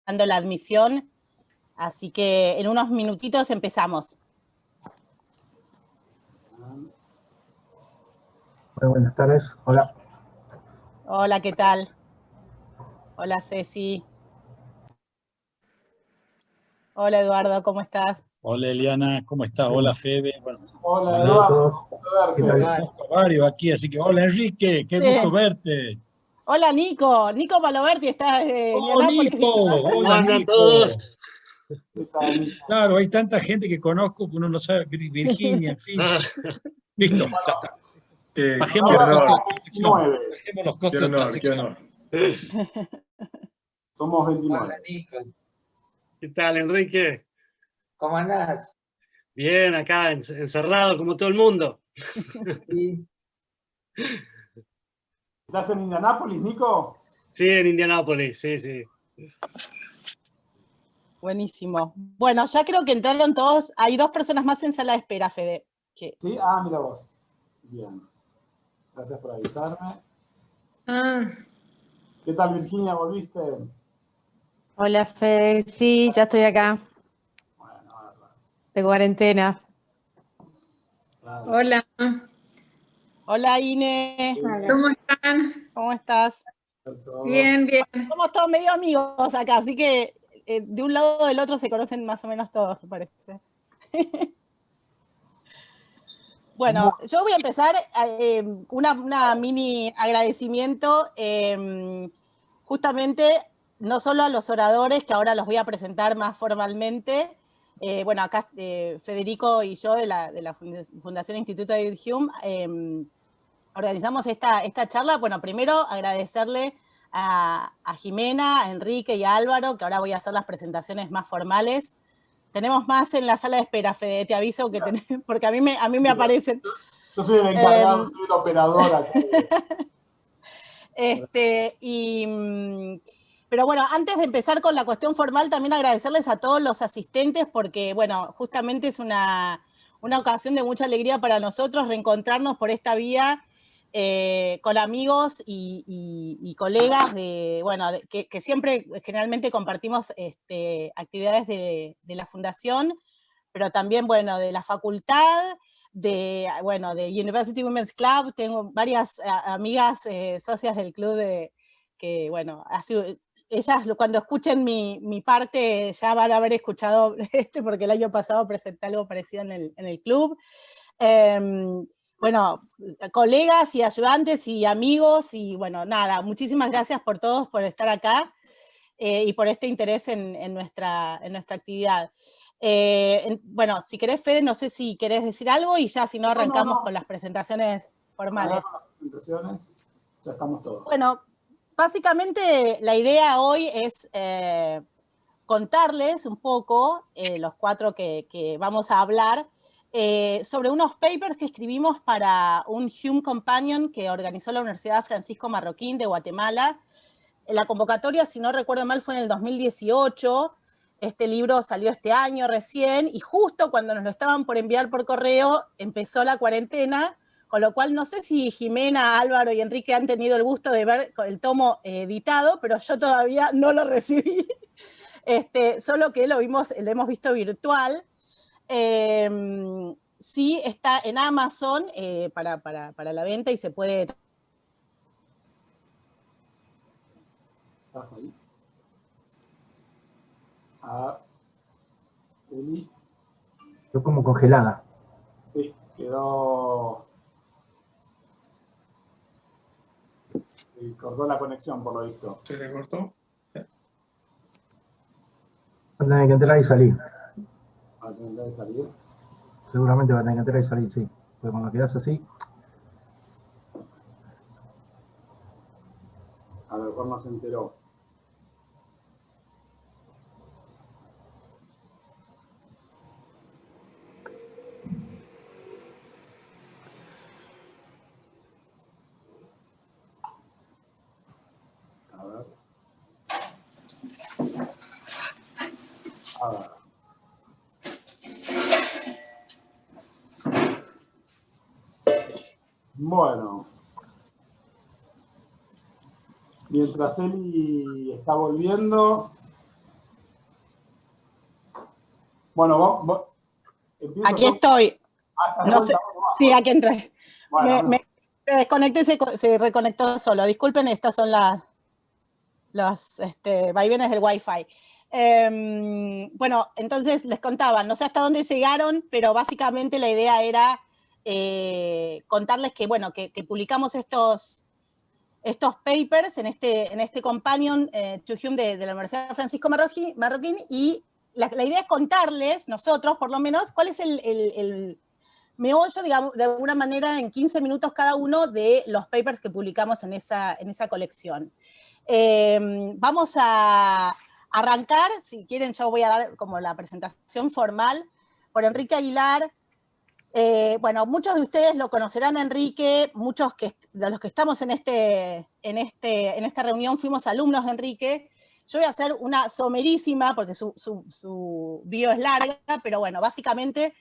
dando la admisión, así que en unos minutitos empezamos. Buenas tardes, hola. Hola, ¿qué tal? Hola, Ceci. Hola, Eduardo, ¿cómo estás? Hola, Eliana, ¿cómo estás? Hola, Fede. Bueno, hola, Eduardo. conozco a varios aquí, así que hola, Enrique, qué gusto verte. Hola, Nico. Nico Paloberti, está en Indianápolis. Nico! Hola, andan Nico. todos? Claro, hay tanta gente que conozco que uno no sabe, Virginia, en fin. Listo, ya está. Bajemos los costos de transacción. Somos 29. Hola, Nico. ¿Qué tal, Enrique? ¿Cómo andás? Bien, acá encerrado como todo el mundo. Sí. ¿Estás en Indianápolis, Nico? Sí, en Indianápolis, sí. Buenísimo. Bueno, ya creo que entraron todos. Hay 2 personas más en sala de espera, Fede. Sí, mira vos. Bien. Gracias por avisarme. ¿Qué tal, Virginia? ¿Volviste? Hola, Fede. Sí, ya estoy acá. Bueno, de cuarentena. claro. Hola. Hola, Ine. ¿Cómo están? ¿Cómo estás? Bien, bien. Somos todos medio amigos acá, así que de un lado o del otro se conocen más o menos todos, me parece. Bueno, yo voy a empezar una mini agradecimiento justamente no solo a los oradores, que ahora los voy a presentar más formalmente. Bueno, acá Federico y yo de la Fundación Instituto David Hume organizamos esta charla. Bueno, primero agradecerle a Jimena, a Enrique y a Álvaro, que ahora voy a hacer las presentaciones más formales. Tenemos más en la sala de espera, Fede, te aviso, porque a mí me aparecen. Yo soy el encargado, soy el operador acá. Pero bueno, antes de empezar con la cuestión formal, también agradecerles a todos los asistentes, porque bueno, justamente es una ocasión de mucha alegría para nosotros reencontrarnos por esta vía con amigos y colegas que siempre generalmente compartimos actividades de la fundación, pero también, bueno, de la facultad, de University Women's Club. Tengo varias amigas socias del club que, bueno, ellas cuando escuchen mi parte ya van a haber escuchado porque el año pasado presenté algo parecido en el club. Bueno, colegas y ayudantes y amigos y bueno, nada, muchísimas gracias por todos por estar acá y por este interés en nuestra actividad. Bueno, si querés, Fede, no sé si querés decir algo y ya si no arrancamos con las presentaciones formales. Las presentaciones, ya estamos todos. Bueno, básicamente la idea hoy es contarles un poco, los 4 que vamos a hablar, sobre unos papers que escribimos para un Hume Companion que organizó la Universidad Francisco Marroquín de Guatemala. La convocatoria, si no recuerdo mal, fue en el 2018. Este libro salió este año recién y justo cuando nos lo estaban por enviar por correo empezó la cuarentena, con lo cual no sé si Jimena, Álvaro y Enrique han tenido el gusto de ver el tomo editado, pero yo todavía no lo recibí. Solo que lo hemos visto virtual. Sí está en Amazon para la venta y se puede... ¿Estás ahí? Eli. Quedó como congelada. Sí, quedó... cortó la conexión, por lo visto. ¿Se le cortó? Va a tener que entrar y salir. Va a tener que salir. Seguramente va a tener que entrar y salir, sí. Porque cuando quedas así... A lo mejor no se enteró. A ver. Bueno. Mientras Eli está volviendo, Bueno, aquí estoy. No sé, sí, aquí entré. Bueno, me desconecté y se reconectó solo. Disculpen, estas son los vaivenes del Wi-Fi. Bueno, entonces les contaba, no sé hasta dónde llegaron, pero básicamente la idea era contarles que, bueno, que publicamos estos papers en este companion to Hume de la Universidad Francisco Marroquín, y la idea es contarles, nosotros por lo menos, cuál es el meollo, digamos, de alguna manera en 15 minutos cada uno de los papers que publicamos en esa colección. Vamos a arrancar, si quieren yo voy a dar como la presentación formal, por Enrique Aguilar. Bueno, muchos de ustedes lo conocerán a Enrique, muchos de los que estamos en esta reunión fuimos alumnos de Enrique. Yo voy a hacer una somerísima, porque su bio es larga, pero bueno, básicamente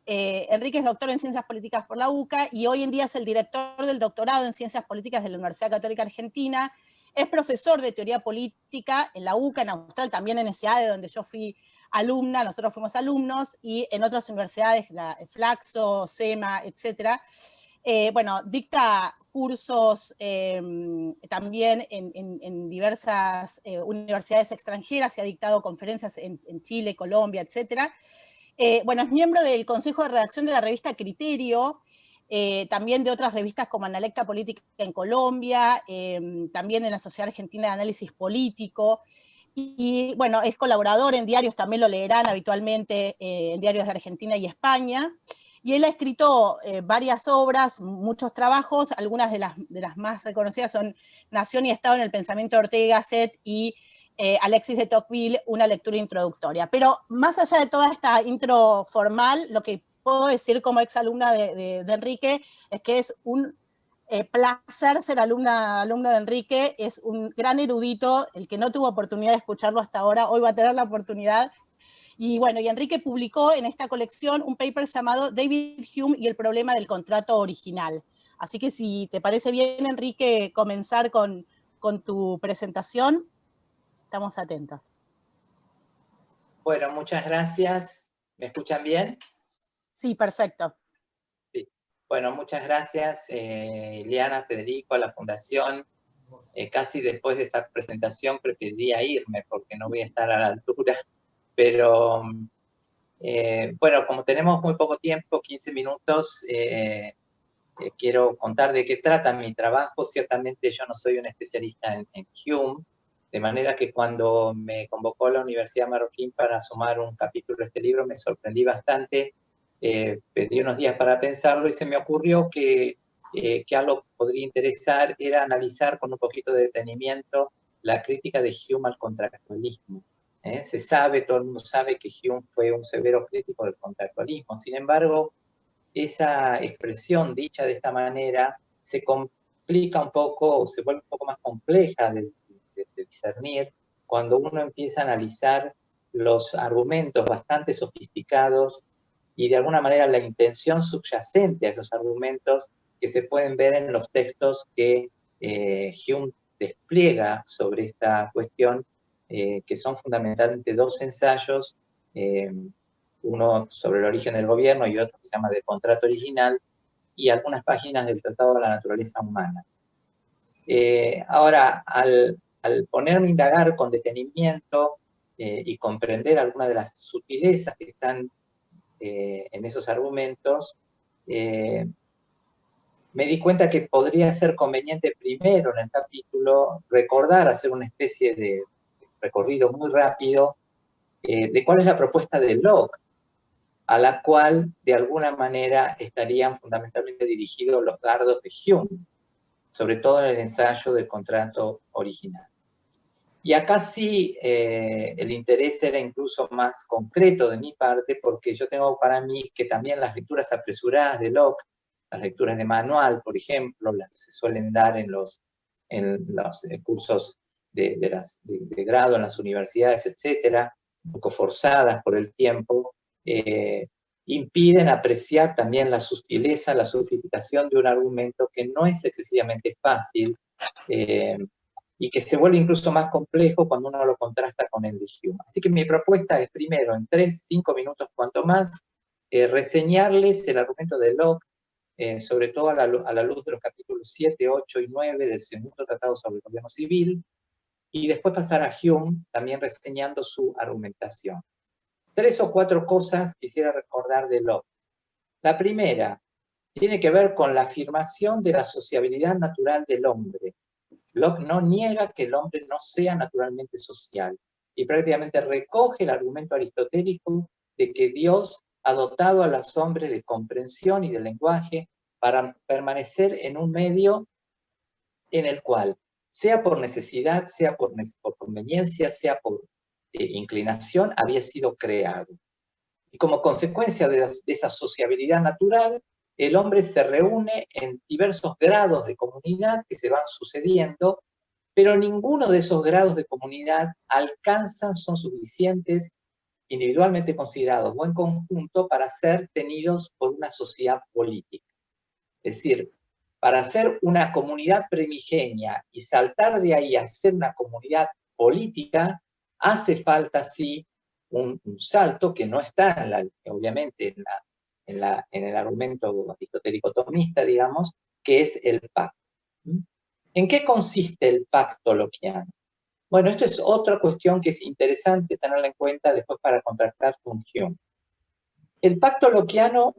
Enrique es doctor en Ciencias Políticas por la UCA y hoy en día es el director del doctorado en Ciencias Políticas de la Universidad Católica Argentina. Es profesor de Teoría Política en la UCA, en Austral, también en SEADE, donde yo fui alumna, nosotros fuimos alumnos, y en otras universidades, la Flaxo, SEMA, etc. Bueno, dicta cursos también en diversas universidades extranjeras, y ha dictado conferencias en Chile, Colombia, etc. Bueno, es miembro del Consejo de Redacción de la revista Criterio, también de otras revistas como Analecta Política en Colombia, también en la Sociedad Argentina de Análisis Político, y bueno, es colaborador en diarios, también lo leerán habitualmente en diarios de Argentina y España, y él ha escrito varias obras, muchos trabajos, algunas de las más reconocidas son Nación y Estado en el Pensamiento de Ortega y Gasset y Alexis de Tocqueville, una lectura introductoria. Pero más allá de toda esta intro formal, lo que puedo decir como exalumna de Enrique es que es un placer ser alumno de Enrique, es un gran erudito, el que no tuvo oportunidad de escucharlo hasta ahora, hoy va a tener la oportunidad. Y bueno, y Enrique publicó en esta colección un paper llamado David Hume y el problema del contrato original. Así que si te parece bien, Enrique, comenzar con tu presentación, estamos atentos. Bueno, muchas gracias. ¿Me escuchan bien? Sí, perfecto. Sí. Bueno, muchas gracias, Liana, Federico, a la Fundación. Casi después de esta presentación preferiría irme porque no voy a estar a la altura, pero bueno, como tenemos muy poco tiempo, 15 minutos, quiero contar de qué trata mi trabajo. Ciertamente yo no soy un especialista en Hume, de manera que cuando me convocó la Universidad Marroquín para sumar un capítulo de este libro me sorprendí bastante, pedí unos días para pensarlo y se me ocurrió que algo que podría interesar era analizar con un poquito de detenimiento la crítica de Hume al contractualismo. Se sabe, todo el mundo sabe que Hume fue un severo crítico del contractualismo. Sin embargo, esa expresión dicha de esta manera se complica un poco, o se vuelve un poco más compleja de discernir cuando uno empieza a analizar los argumentos bastante sofisticados y de alguna manera la intención subyacente a esos argumentos que se pueden ver en los textos que Hume despliega sobre esta cuestión, que son fundamentalmente dos ensayos, uno sobre el origen del gobierno y otro que se llama de contrato original, y algunas páginas del Tratado de la Naturaleza Humana. Ahora, al ponerme a indagar con detenimiento y comprender algunas de las sutilezas que están en esos argumentos, me di cuenta que podría ser conveniente primero en el capítulo recordar, hacer una especie de recorrido muy rápido de cuál es la propuesta de Locke, a la cual de alguna manera estarían fundamentalmente dirigidos los dardos de Hume, sobre todo en el ensayo del contrato original. Y acá sí el interés era incluso más concreto de mi parte, porque yo tengo para mí que también las lecturas apresuradas de Locke, las lecturas de manual, por ejemplo, las que se suelen dar en los cursos de grado en las universidades, etcétera, un poco forzadas por el tiempo, impiden apreciar también la sutileza, la sofisticación de un argumento que no es excesivamente fácil, y que se vuelve incluso más complejo cuando uno lo contrasta con el de Hume. Así que mi propuesta es primero, en 3-5 minutos cuanto más, reseñarles el argumento de Locke, sobre todo a la luz de los capítulos 7, 8 y 9 del segundo tratado sobre el gobierno civil, y después pasar a Hume, también reseñando su argumentación. 3 o 4 cosas quisiera recordar de Locke. La primera tiene que ver con la afirmación de la sociabilidad natural del hombre. Locke no niega que el hombre no sea naturalmente social, y prácticamente recoge el argumento aristotélico de que Dios ha dotado a los hombres de comprensión y de lenguaje para permanecer en un medio en el cual, sea por necesidad, sea por conveniencia, sea por inclinación, había sido creado. Y como consecuencia de esa sociabilidad natural, el hombre se reúne en diversos grados de comunidad que se van sucediendo, pero ninguno de esos grados de comunidad son suficientes, individualmente considerados o en conjunto, para ser tenidos por una sociedad política. Es decir, para ser una comunidad primigenia y saltar de ahí a ser una comunidad política, hace falta, sí, un salto que no está, obviamente, en el argumento aristotélico-tomista, digamos, que es el pacto. ¿En qué consiste el pacto lockeano? Bueno, esto es otra cuestión que es interesante tenerla en cuenta después para contrastar con Hume. El pacto lockeano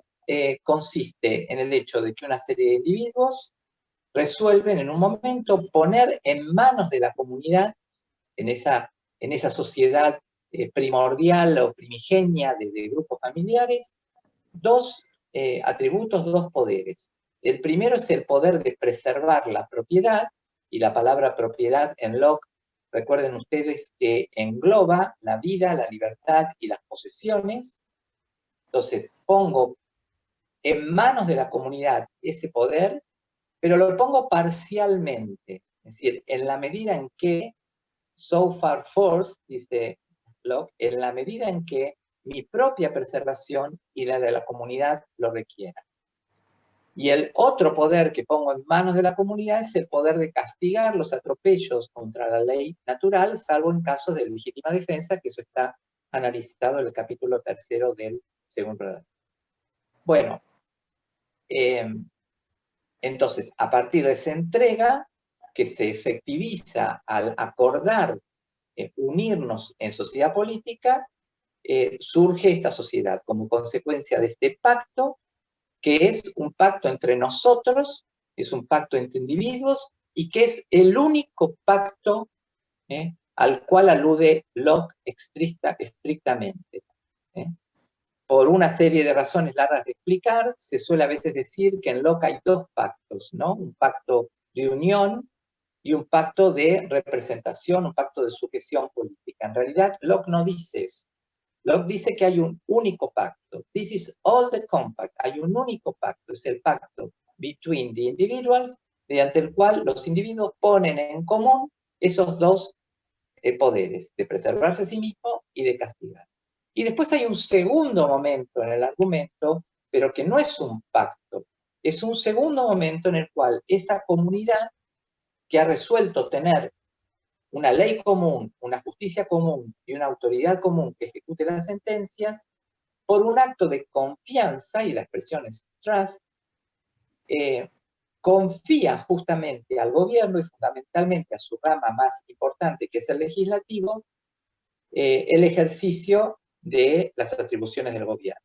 consiste en el hecho de que una serie de individuos resuelven en un momento poner en manos de la comunidad, en esa sociedad primordial o primigenia de grupos familiares, 2 atributos, 2 poderes. El primero es el poder de preservar la propiedad, y la palabra propiedad en Locke, recuerden ustedes que engloba la vida, la libertad y las posesiones. Entonces, pongo en manos de la comunidad ese poder, pero lo pongo parcialmente, es decir, en la medida en que, so far forth, dice Locke, en la medida en que mi propia preservación y la de la comunidad lo requieran. Y el otro poder que pongo en manos de la comunidad es el poder de castigar los atropellos contra la ley natural, salvo en casos de legítima defensa, que eso está analizado en el capítulo 3 del segundo tratado. Bueno, entonces, a partir de esa entrega, que se efectiviza al acordar unirnos en sociedad política, surge esta sociedad como consecuencia de este pacto, que es un pacto entre nosotros, es un pacto entre individuos, y que es el único pacto al cual alude Locke estrictamente. Por una serie de razones largas de explicar, se suele a veces decir que en Locke hay 2 pactos, ¿no? Un pacto de unión y un pacto de representación, un pacto de sujeción política. En realidad, Locke no dice eso. Locke dice que hay un único pacto. This is all the compact. Hay un único pacto, es el pacto between the individuals, mediante el cual los individuos ponen en común esos 2 poderes, de preservarse a sí mismo y de castigar. Y después hay un segundo momento en el argumento, pero que no es un pacto, es un segundo momento en el cual esa comunidad que ha resuelto tener una ley común, una justicia común y una autoridad común que ejecute las sentencias, por un acto de confianza, y la expresión es trust, confía justamente al gobierno y fundamentalmente a su rama más importante, que es el legislativo, el ejercicio de las atribuciones del gobierno.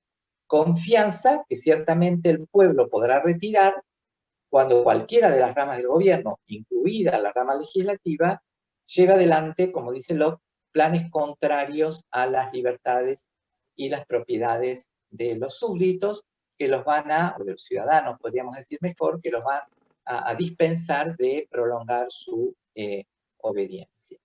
Confianza que ciertamente el pueblo podrá retirar cuando cualquiera de las ramas del gobierno, incluida la rama legislativa, lleva adelante, como dice Locke, planes contrarios a las libertades y las propiedades de los súbditos, que los van o de los ciudadanos, podríamos decir mejor, que los van a dispensar de prolongar su obediencia.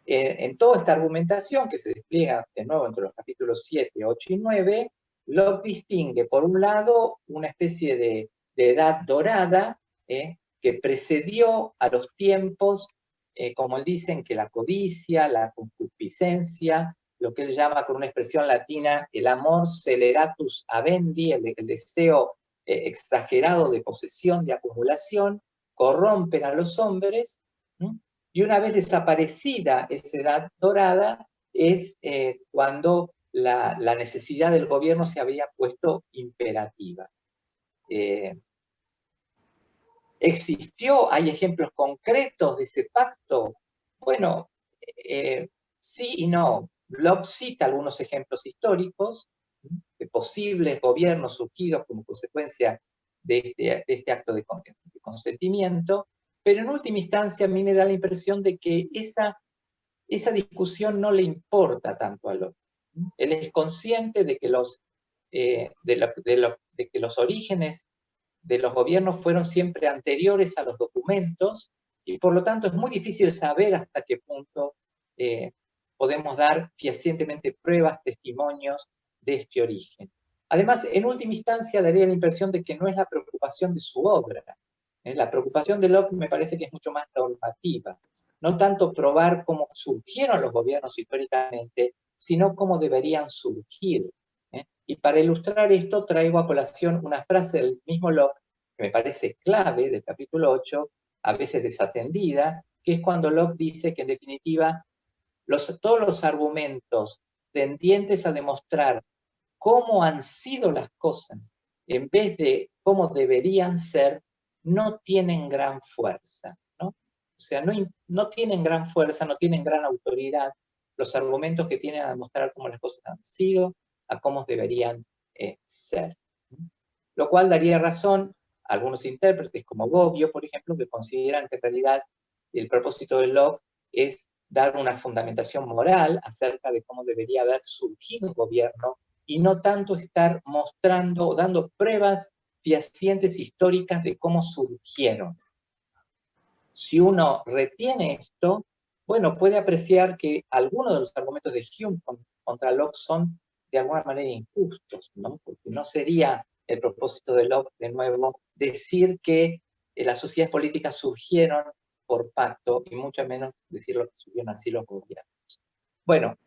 En toda esta argumentación que se despliega de nuevo entre los capítulos 7, 8 y 9, Locke distingue, por un lado, una especie de edad dorada que precedió a los tiempos, como él dice, en que la codicia, la concupiscencia, lo que él llama con una expresión latina, el amor celeratus avendi, el deseo exagerado de posesión, de acumulación, corrompen a los hombres, Y una vez desaparecida esa edad dorada, es cuando la necesidad del gobierno se había puesto imperativa. ¿Existió? ¿Hay ejemplos concretos de ese pacto? Bueno, sí y no. Locke cita algunos ejemplos históricos de posibles gobiernos surgidos como consecuencia de este acto de consentimiento, pero en última instancia a mí me da la impresión de que esa discusión no le importa tanto a Locke. Él es consciente de que de que los orígenes de los gobiernos fueron siempre anteriores a los documentos, y por lo tanto es muy difícil saber hasta qué punto podemos dar fehacientemente pruebas, testimonios de este origen. Además, en última instancia, daría la impresión de que no es la preocupación de su obra. La preocupación de Locke me parece que es mucho más normativa. No tanto probar cómo surgieron los gobiernos históricamente, sino cómo deberían surgir. Y para ilustrar esto traigo a colación una frase del mismo Locke, que me parece clave, del capítulo 8, a veces desatendida, que es cuando Locke dice que en definitiva todos los argumentos tendientes a demostrar cómo han sido las cosas en vez de cómo deberían ser, no tienen gran fuerza, ¿no? O sea, no tienen gran fuerza, no tienen gran autoridad los argumentos que tienen a demostrar cómo las cosas han sido, a cómo deberían ser. Lo cual daría razón a algunos intérpretes, como Bobbio, por ejemplo, que consideran que en realidad el propósito de Locke es dar una fundamentación moral acerca de cómo debería haber surgido un gobierno, y no tanto estar mostrando o dando pruebas fehacientes históricas de cómo surgieron. Si uno retiene esto, bueno, puede apreciar que algunos de los argumentos de Hume contra Locke son de alguna manera injustos, ¿no? Porque no sería el propósito de Locke, de nuevo, decir que las sociedades políticas surgieron por pacto, y mucho menos decir lo que surgieron así los gobiernos. Bueno,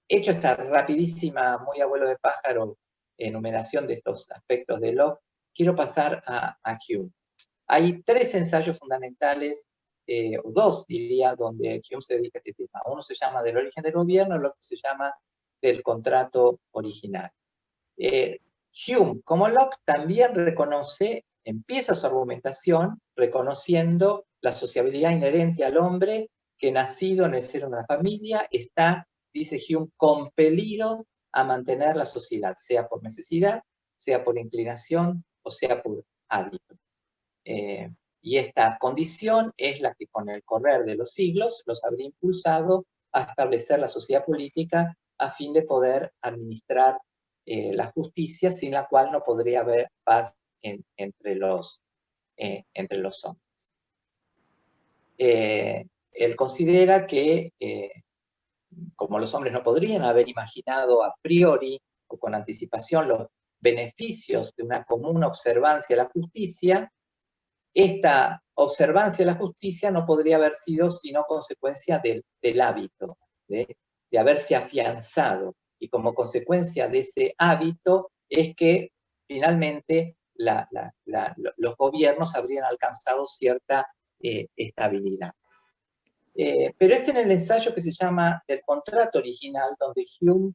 hecho esta rapidísima, muy abuelo de pájaro, enumeración de estos aspectos de Locke, quiero pasar a Hume. Hay tres ensayos fundamentales, o dos diría, donde Hume se dedica a este tema. Uno se llama Del origen del gobierno, el otro se llama Del contrato original. Hume, como Locke, también empieza su argumentación reconociendo la sociabilidad inherente al hombre, que nacido en el seno de una familia está, dice Hume, compelido a mantener la sociedad, sea por necesidad, sea por inclinación o sea por hábito. Y esta condición es la que con el correr de los siglos los habría impulsado a establecer la sociedad política a fin de poder administrar la justicia, sin la cual no podría haber paz entre los hombres. Él considera que como los hombres no podrían haber imaginado a priori o con anticipación los beneficios de una común observancia de la justicia, esta observancia de la justicia no podría haber sido sino consecuencia del hábito, de haberse afianzado, y como consecuencia de ese hábito es que finalmente los gobiernos habrían alcanzado cierta estabilidad. Pero es en el ensayo que se llama Del contrato original donde Hume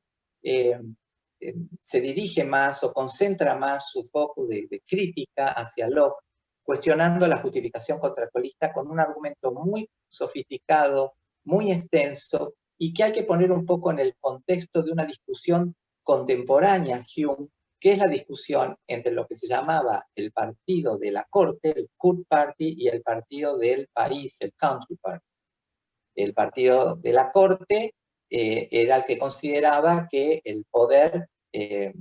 se dirige más o concentra más su foco de crítica hacia Locke, cuestionando la justificación contractualista con un argumento muy sofisticado, muy extenso, y que hay que poner un poco en el contexto de una discusión contemporánea a Hume, que es la discusión entre lo que se llamaba el partido de la corte, el Court Party, y el partido del país, el Country Party. El partido de la corte era el que consideraba que el poder, el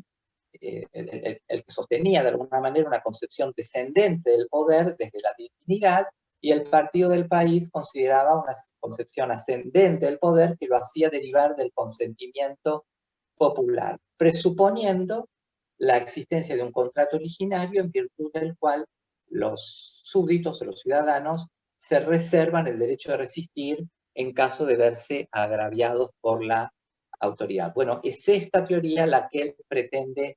que sostenía de alguna manera una concepción descendente del poder desde la divinidad, y el partido del país consideraba una concepción ascendente del poder que lo hacía derivar del consentimiento popular, presuponiendo la existencia de un contrato originario en virtud del cual los súbditos o los ciudadanos se reservan el derecho de resistir en caso de verse agraviados por la autoridad. Bueno, es esta teoría la que él pretende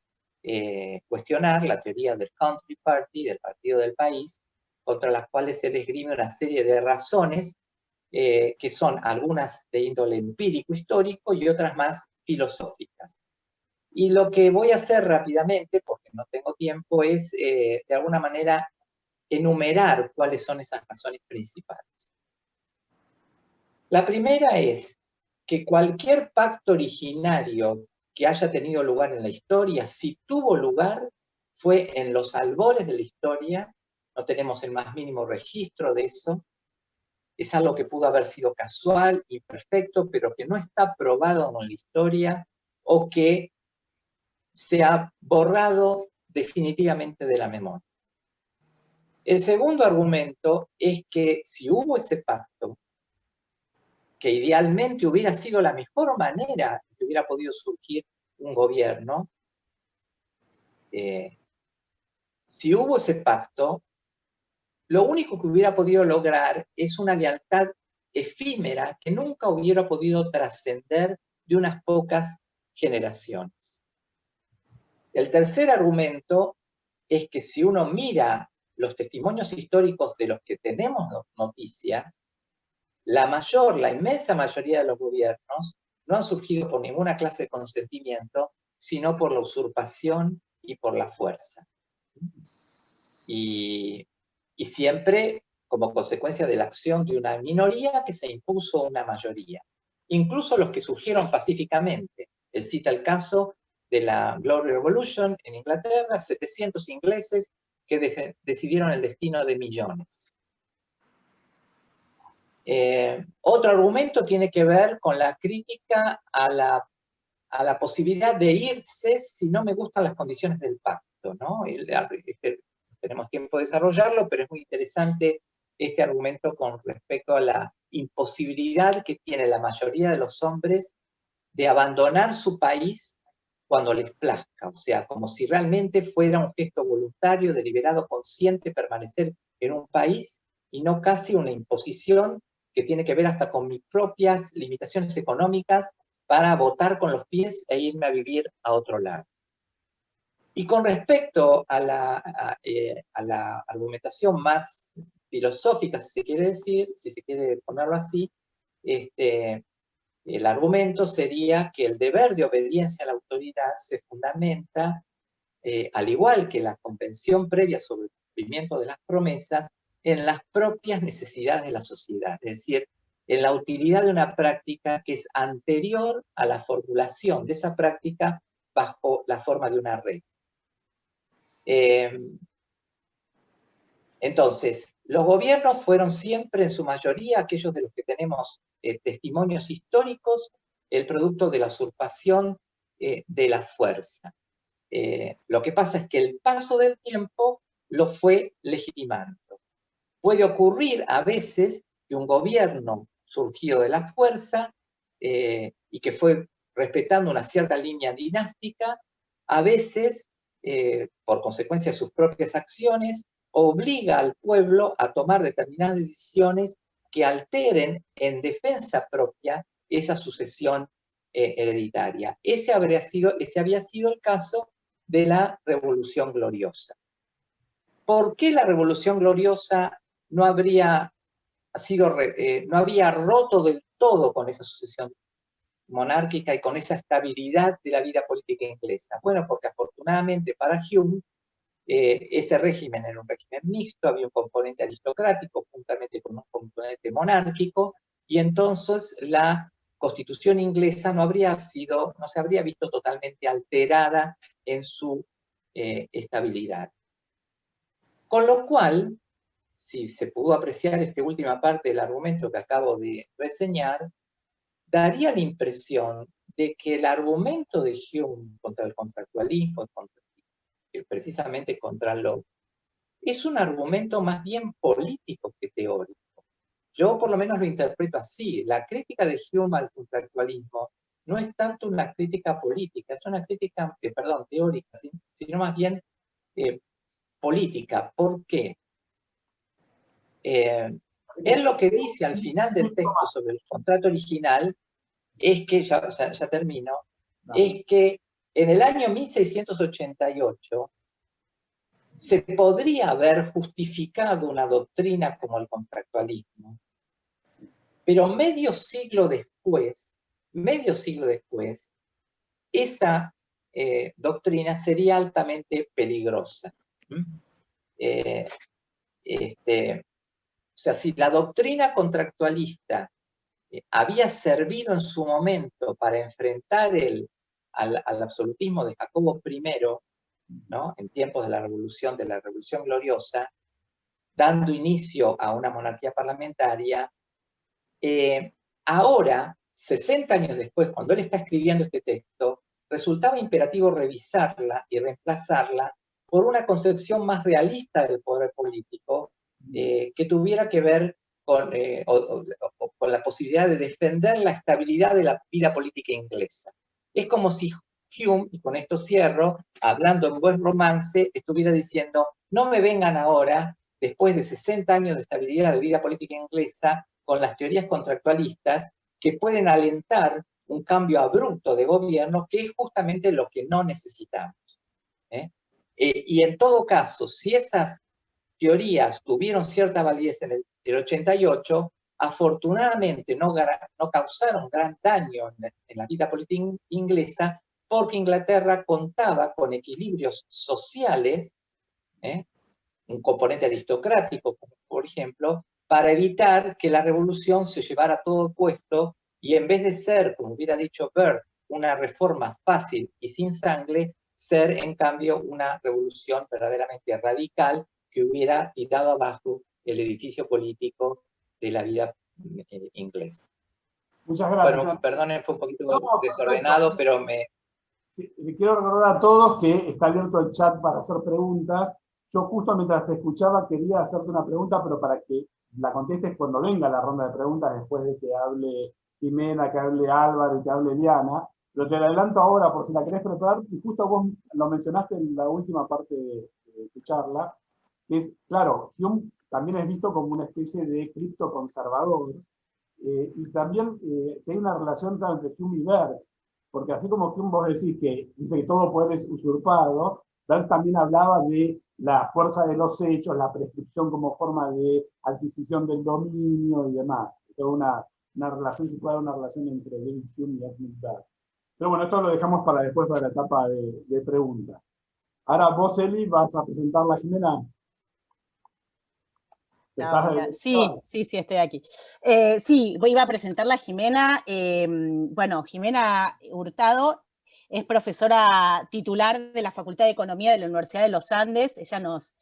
cuestionar, la teoría del Country Party, del partido del país, contra las cuales él esgrime una serie de razones que son algunas de índole empírico-histórico y otras más filosóficas. Y lo que voy a hacer rápidamente, porque no tengo tiempo, es de alguna manera enumerar cuáles son esas razones principales. La primera es que cualquier pacto originario que haya tenido lugar en la historia, si tuvo lugar, fue en los albores de la historia, no tenemos el más mínimo registro de eso, es algo que pudo haber sido casual, imperfecto, pero que no está probado en la historia o que se ha borrado definitivamente de la memoria. El segundo argumento es que si hubo ese pacto, que idealmente hubiera sido la mejor manera que hubiera podido surgir un gobierno, si hubo ese pacto, lo único que hubiera podido lograr es una lealtad efímera que nunca hubiera podido trascender de unas pocas generaciones. El tercer argumento es que si uno mira los testimonios históricos de los que tenemos noticia, la inmensa mayoría de los gobiernos no han surgido por ninguna clase de consentimiento, sino por la usurpación y por la fuerza. Y siempre como consecuencia de la acción de una minoría que se impuso a una mayoría. Incluso los que surgieron pacíficamente. Él cita el caso de la Glory Revolution en Inglaterra, 700 ingleses que decidieron el destino de millones. Otro argumento tiene que ver con la crítica a la posibilidad de irse si no me gustan las condiciones del pacto, ¿no? Tenemos tiempo de desarrollarlo, pero es muy interesante este argumento con respecto a la imposibilidad que tiene la mayoría de los hombres de abandonar su país cuando les plazca, o sea, como si realmente fuera un gesto voluntario, deliberado, consciente, permanecer en un país y no casi una imposición que tiene que ver hasta con mis propias limitaciones económicas para votar con los pies e irme a vivir a otro lado. Y con respecto a la argumentación más filosófica, si se quiere decir, si se quiere ponerlo así, el argumento sería que el deber de obediencia a la autoridad se fundamenta, al igual que la convención previa sobre el cumplimiento de las promesas, en las propias necesidades de la sociedad, es decir, en la utilidad de una práctica que es anterior a la formulación de esa práctica bajo la forma de una regla. Entonces, los gobiernos fueron siempre, en su mayoría, aquellos de los que tenemos testimonios históricos, el producto de la usurpación de la fuerza. Lo que pasa es que el paso del tiempo lo fue legitimando. Puede ocurrir a veces que un gobierno surgido de la fuerza y que fue respetando una cierta línea dinástica, a veces, por consecuencia de sus propias acciones, obliga al pueblo a tomar determinadas decisiones que alteren en defensa propia esa sucesión hereditaria. Ese había sido el caso de la Revolución Gloriosa. ¿Por qué la Revolución Gloriosa no había roto del todo con esa sucesión monárquica y con esa estabilidad de la vida política inglesa? Bueno, porque afortunadamente para Hume, ese régimen era un régimen mixto, había un componente aristocrático juntamente con un componente monárquico, y entonces la Constitución inglesa no se habría visto totalmente alterada en su estabilidad. Con lo cual, si se pudo apreciar esta última parte del argumento que acabo de reseñar, daría la impresión de que el argumento de Hume contra el contractualismo, precisamente contra Locke, es un argumento más bien político que teórico. Yo por lo menos lo interpreto así. La crítica de Hume al contractualismo no es tanto una crítica política, es una crítica, teórica, sino más bien política. ¿Por qué? Él lo que dice al final del texto sobre el contrato original es que, ya termino, es que en el año 1688 se podría haber justificado una doctrina como el contractualismo Pero medio siglo después, esa doctrina sería altamente peligrosa. O sea, si la doctrina contractualista había servido en su momento para enfrentar al absolutismo de Jacobo I, ¿no? En tiempos de la Revolución Gloriosa, dando inicio a una monarquía parlamentaria, ahora, 60 años después, cuando él está escribiendo este texto, resultaba imperativo revisarla y reemplazarla por una concepción más realista del poder político, que tuviera que ver con la posibilidad de defender la estabilidad de la vida política inglesa. Es como si Hume, y con esto cierro, hablando en buen romance, estuviera diciendo, no me vengan ahora, después de 60 años de estabilidad de vida política inglesa, con las teorías contractualistas que pueden alentar un cambio abrupto de gobierno, que es justamente lo que no necesitamos. Y en todo caso, si esas teorías tuvieron cierta validez en el 88, afortunadamente no causaron gran daño en la vida política inglesa, porque Inglaterra contaba con equilibrios sociales, un componente aristocrático, por ejemplo, para evitar que la revolución se llevara todo puesto y en vez de ser, como hubiera dicho Burke, una reforma fácil y sin sangre, ser en cambio una revolución verdaderamente radical que hubiera tirado abajo el edificio político de la vida inglesa. Muchas gracias. Bueno, perdonen, fue un poquito desordenado, pero Sí, le quiero recordar a todos que está abierto el chat para hacer preguntas. Yo justo mientras te escuchaba quería hacerte una pregunta, pero para que la contestes cuando venga la ronda de preguntas, después de que hable Jimena, que hable Álvaro y que hable Diana. Pero te la adelanto ahora por si la querés preparar, y justo vos lo mencionaste en la última parte de tu charla, que es, claro, Hume también es visto como una especie de criptoconservador, y también si hay una relación entre Hume y Burke, porque así como Hume vos decís que dice que todo poder es usurpado, Burke también hablaba de la fuerza de los hechos, la prescripción como forma de adquisición del dominio y demás. Toda una relación, se puede dar una relación entre David Hume y Edmund Burke. Pero bueno, esto lo dejamos para después de la etapa de preguntas. Ahora vos, Eli, vas a presentar la Jimena. No, sí, estoy aquí. Sí, iba a presentar la Jimena. Bueno, Jimena Hurtado es profesora titular de la Facultad de Economía de la Universidad de los Andes. Ella nos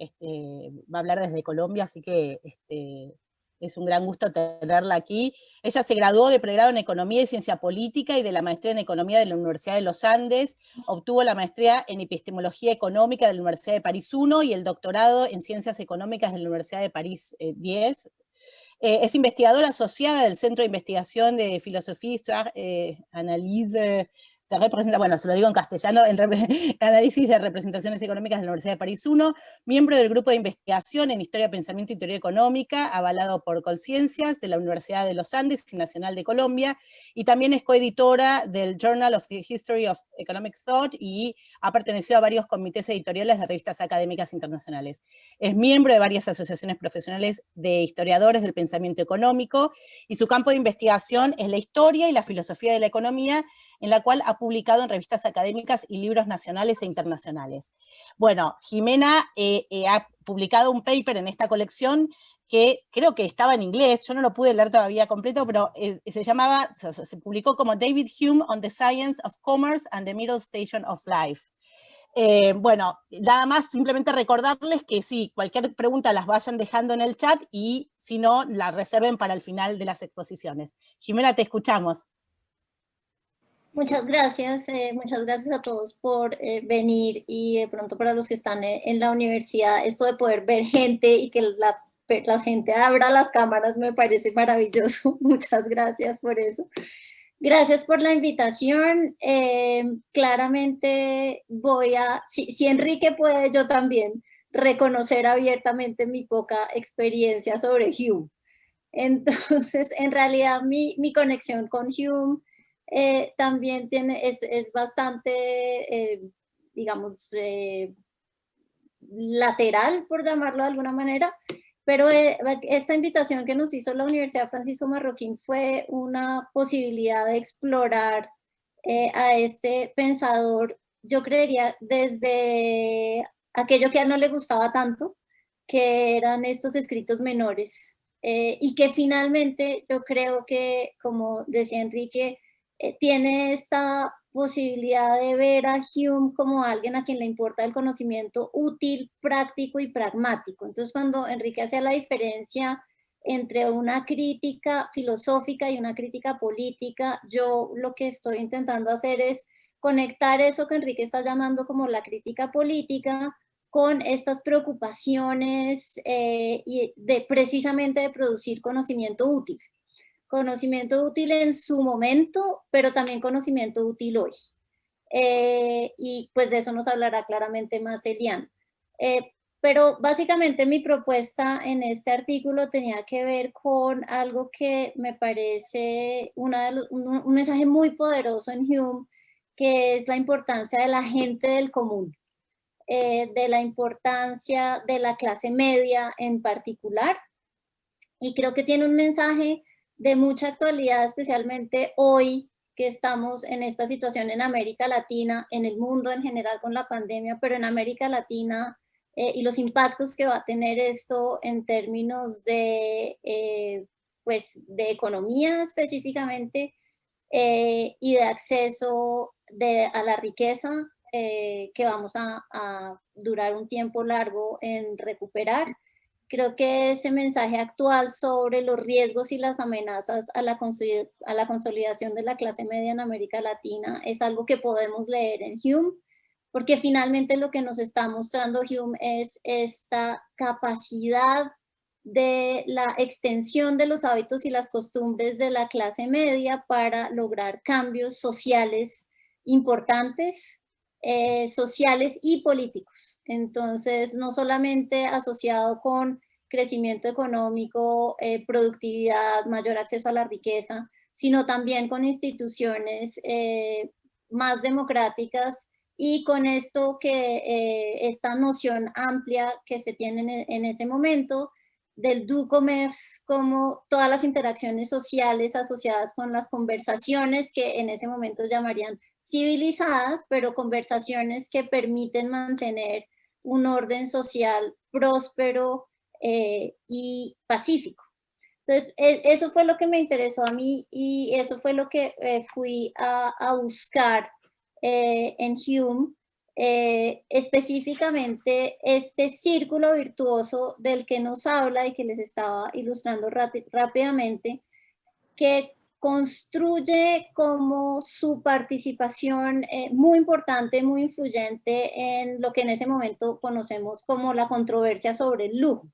va a hablar desde Colombia, así que es un gran gusto tenerla aquí. Ella se graduó de pregrado en Economía y Ciencia Política y de la maestría en Economía de la Universidad de los Andes. Obtuvo la maestría en Epistemología Económica de la Universidad de París I y el doctorado en Ciencias Económicas de la Universidad de París X. Es investigadora asociada del Centro de Investigación de Filosofía, Analyse de representación, bueno, se lo digo en castellano, análisis de representaciones económicas de la Universidad de París I, miembro del grupo de investigación en Historia, Pensamiento y Teoría Económica, avalado por Colciencias de la Universidad de los Andes y Nacional de Colombia, y también es coeditora del Journal of the History of Economic Thought y ha pertenecido a varios comités editoriales de revistas académicas internacionales. Es miembro de varias asociaciones profesionales de historiadores del pensamiento económico y su campo de investigación es la historia y la filosofía de la economía, en la cual ha publicado en revistas académicas y libros nacionales e internacionales. Bueno, Jimena ha publicado un paper en esta colección que creo que estaba en inglés, yo no lo pude leer todavía completo, pero se publicó como David Hume on the Science of Commerce and the Middle Station of Life. Bueno, nada más simplemente recordarles que sí, cualquier pregunta las vayan dejando en el chat y si no, la reserven para el final de las exposiciones. Jimena, te escuchamos. Muchas gracias a todos por venir y de pronto para los que están en la universidad, esto de poder ver gente y que la gente abra las cámaras me parece maravilloso. Muchas gracias por eso. Gracias por la invitación. Claramente si Enrique puede, yo también reconocer abiertamente mi poca experiencia sobre Hume. Entonces, en realidad mi conexión con Hume también es bastante, digamos, lateral, por llamarlo de alguna manera, Pero esta invitación que nos hizo la Universidad Francisco Marroquín fue una posibilidad de explorar a este pensador, yo creería, desde aquello que a él no le gustaba tanto, que eran estos escritos menores, y que finalmente yo creo que, como decía Enrique, tiene esta posibilidad de ver a Hume como alguien a quien le importa el conocimiento útil, práctico y pragmático. Entonces, cuando Enrique hacía la diferencia entre una crítica filosófica y una crítica política, yo lo que estoy intentando hacer es conectar eso que Enrique está llamando como la crítica política con estas preocupaciones precisamente de producir conocimiento útil. Conocimiento útil en su momento, pero también conocimiento útil hoy. Y pues de eso nos hablará claramente más Eliana. Pero básicamente mi propuesta en este artículo tenía que ver con algo que me parece un mensaje muy poderoso en Hume, que es la importancia de la gente del común, de la importancia de la clase media en particular. Y creo que tiene un mensaje de mucha actualidad, especialmente hoy que estamos en esta situación en América Latina, en el mundo en general con la pandemia, pero en América Latina y los impactos que va a tener esto en términos de, pues, de economía específicamente y de acceso a la riqueza que vamos a durar un tiempo largo en recuperar. Creo que ese mensaje actual sobre los riesgos y las amenazas a la consolidación de la clase media en América Latina es algo que podemos leer en Hume, porque finalmente lo que nos está mostrando Hume es esta capacidad de la extensión de los hábitos y las costumbres de la clase media para lograr cambios sociales importantes, sociales y políticos. Entonces, no solamente asociado con crecimiento económico, productividad, mayor acceso a la riqueza, sino también con instituciones más democráticas y con esto que esta noción amplia que se tiene en ese momento del du commerce, como todas las interacciones sociales asociadas con las conversaciones que en ese momento llamarían civilizadas, pero conversaciones que permiten mantener un orden social próspero y pacífico. Entonces, eso fue lo que me interesó a mí y eso fue lo que fui a buscar en Hume, específicamente este círculo virtuoso del que nos habla y que les estaba ilustrando rápidamente, que construye como su participación muy importante, muy influyente en lo que en ese momento conocemos como la controversia sobre el lujo.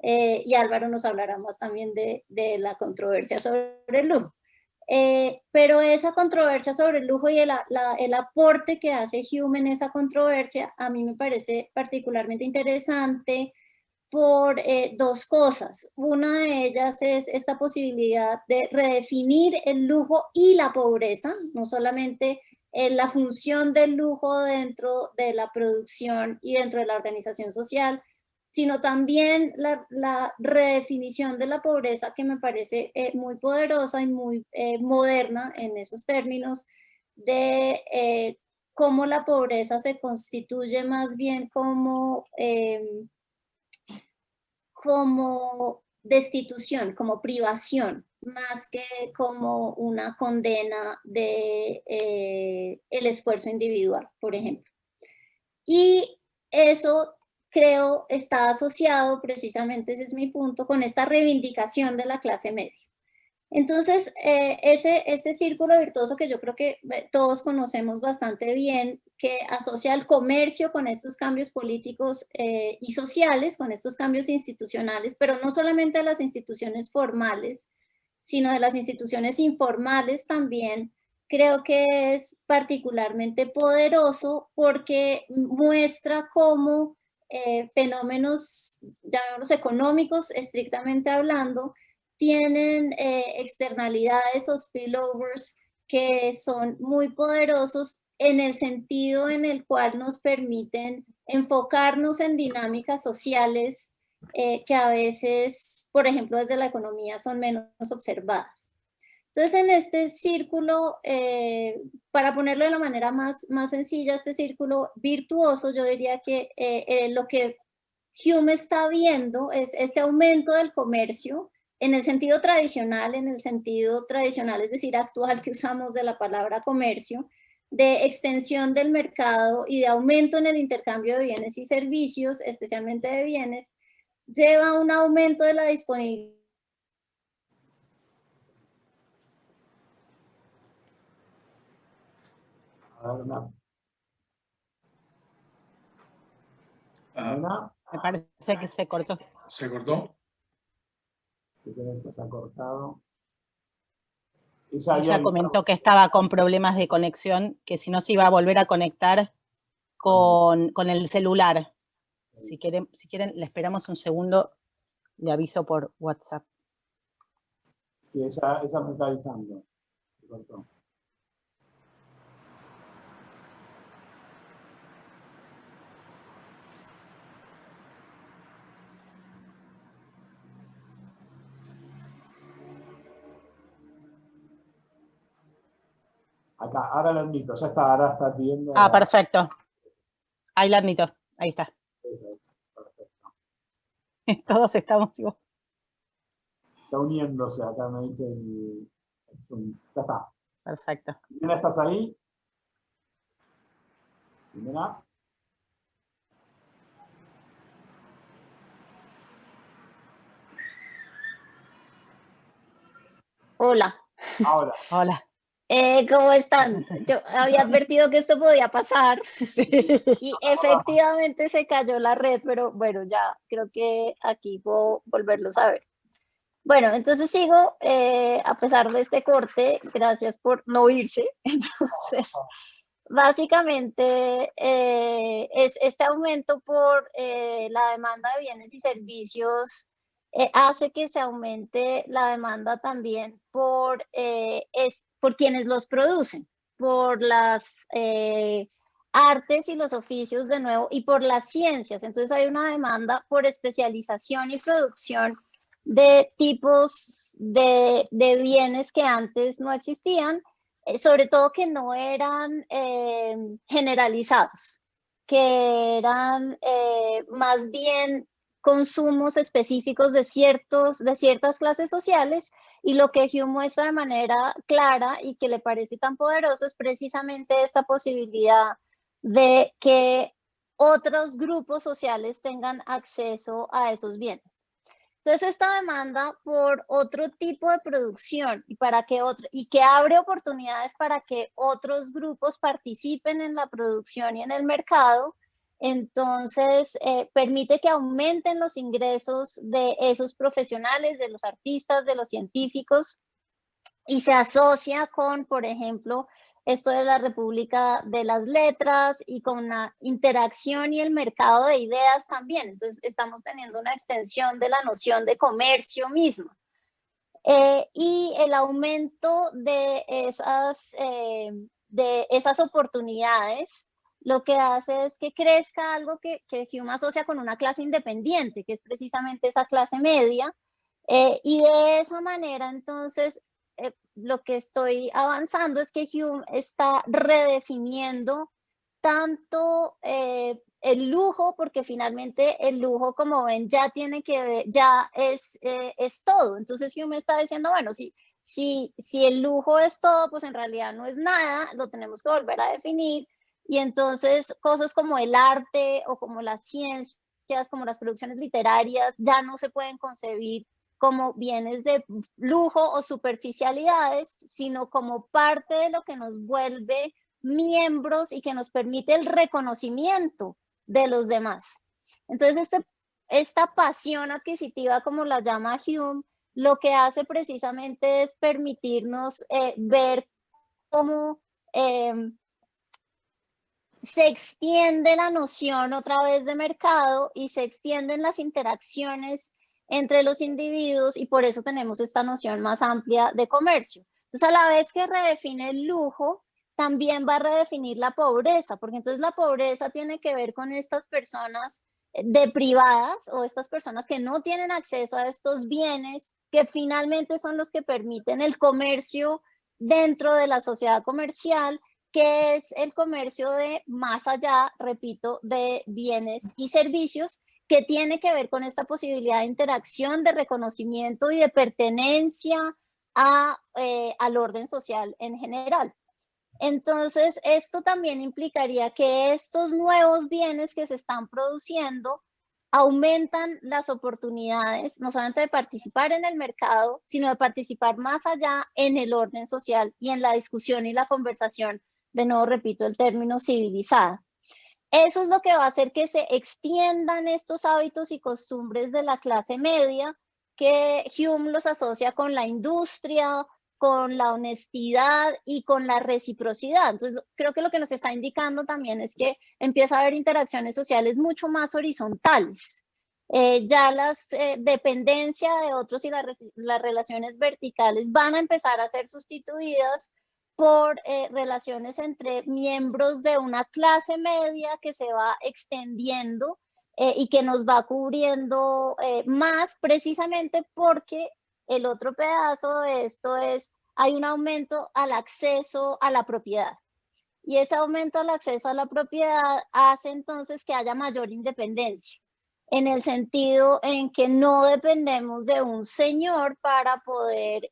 Y Álvaro nos hablará más también de la controversia sobre el lujo. Pero esa controversia sobre el lujo y el aporte que hace Hume en esa controversia a mí me parece particularmente interesante por dos cosas. Una de ellas es esta posibilidad de redefinir el lujo y la pobreza, no solamente la función del lujo dentro de la producción y dentro de la organización social, sino también la redefinición de la pobreza, que me parece muy poderosa y muy moderna en esos términos, de cómo la pobreza se constituye más bien como destitución, como privación, más que como una condena de el esfuerzo individual, por ejemplo. Y eso creo está asociado precisamente, ese es mi punto, con esta reivindicación de la clase media. Entonces, ese círculo virtuoso que yo creo que todos conocemos bastante bien, que asocia el comercio con estos cambios políticos y sociales, con estos cambios institucionales, pero no solamente de las instituciones formales, sino de las instituciones informales también, creo que es particularmente poderoso porque muestra cómo fenómenos, llamémoslos económicos, estrictamente hablando, tienen externalidades o spillovers que son muy poderosos en el sentido en el cual nos permiten enfocarnos en dinámicas sociales que a veces, por ejemplo, desde la economía son menos observadas. Entonces, en este círculo, para ponerlo de la manera más sencilla, este círculo virtuoso, yo diría que lo que Hume está viendo es este aumento del comercio en el sentido tradicional, es decir, actual que usamos de la palabra comercio, de extensión del mercado y de aumento en el intercambio de bienes y servicios, especialmente de bienes, lleva a un aumento de la disponibilidad. Me parece que se cortó. ¿Se cortó? Se ha cortado. Ella comentó que estaba con problemas de conexión, que si no se iba a volver a conectar con el celular. Si quieren, le esperamos un segundo, le aviso por WhatsApp. Sí, ella me está avisando. Se cortó. Acá, ahora lo admito, ya está, ahora está viendo. Ah, perfecto. Ahí la admito, ahí está. Perfecto. Todos estamos igual. Está uniéndose, acá me dice el Zoom. Ya está. Perfecto. Jimena, ¿estás ahí? Jimena. Hola. Ahora. Hola. ¿Cómo están? Yo había advertido que esto podía pasar. Sí. Y efectivamente se cayó la red, pero bueno, ya creo que aquí puedo volverlos a ver. Bueno, entonces sigo, a pesar de este corte, gracias por no irse. Entonces, básicamente es este aumento por la demanda de bienes y servicios hace que se aumente la demanda también por quienes los producen, por las artes y los oficios de nuevo y por las ciencias. Entonces hay una demanda por especialización y producción de tipos de bienes que antes no existían, sobre todo que no eran generalizados, que eran más bien consumos específicos de ciertas clases sociales, y lo que Hume muestra de manera clara y que le parece tan poderoso es precisamente esta posibilidad de que otros grupos sociales tengan acceso a esos bienes. Entonces, esta demanda por otro tipo de producción y que abre oportunidades para que otros grupos participen en la producción y en el mercado, entonces permite que aumenten los ingresos de esos profesionales, de los artistas, de los científicos, y se asocia con, por ejemplo, esto de la República de las Letras y con la interacción y el mercado de ideas también. Entonces estamos teniendo una extensión de la noción de comercio mismo. Y el aumento de esas oportunidades lo que hace es que crezca algo que Hume asocia con una clase independiente, que es precisamente esa clase media, y de esa manera entonces lo que estoy avanzando es que Hume está redefiniendo tanto el lujo, porque finalmente el lujo, como ven, ya tiene que ver, ya es todo. Entonces Hume está diciendo, bueno, si el lujo es todo, pues en realidad no es nada, lo tenemos que volver a definir, y entonces cosas como el arte o como las ciencias, como las producciones literarias, ya no se pueden concebir como bienes de lujo o superficialidades, sino como parte de lo que nos vuelve miembros y que nos permite el reconocimiento de los demás. Entonces, esta pasión adquisitiva, como la llama Hume, lo que hace precisamente es permitirnos ver cómo se extiende la noción otra vez de mercado y se extienden las interacciones entre los individuos, y por eso tenemos esta noción más amplia de comercio. Entonces, a la vez que redefine el lujo, también va a redefinir la pobreza, porque entonces la pobreza tiene que ver con estas personas deprivadas o estas personas que no tienen acceso a estos bienes que finalmente son los que permiten el comercio dentro de la sociedad comercial, que es el comercio de más allá, repito, de bienes y servicios, que tiene que ver con esta posibilidad de interacción, de reconocimiento y de pertenencia al orden social en general. Entonces, esto también implicaría que estos nuevos bienes que se están produciendo aumentan las oportunidades, no solamente de participar en el mercado, sino de participar más allá en el orden social y en la discusión y la conversación, de nuevo repito el término, civilizada. Eso es lo que va a hacer que se extiendan estos hábitos y costumbres de la clase media, que Hume los asocia con la industria, con la honestidad y con la reciprocidad. Entonces, creo que lo que nos está indicando también es que empieza a haber interacciones sociales mucho más horizontales. Ya las dependencias de otros y las relaciones verticales van a empezar a ser sustituidas por relaciones entre miembros de una clase media que se va extendiendo y que nos va cubriendo más, precisamente porque el otro pedazo de esto es, hay un aumento al acceso a la propiedad. Y ese aumento al acceso a la propiedad hace entonces que haya mayor independencia, en el sentido en que no dependemos de un señor para poder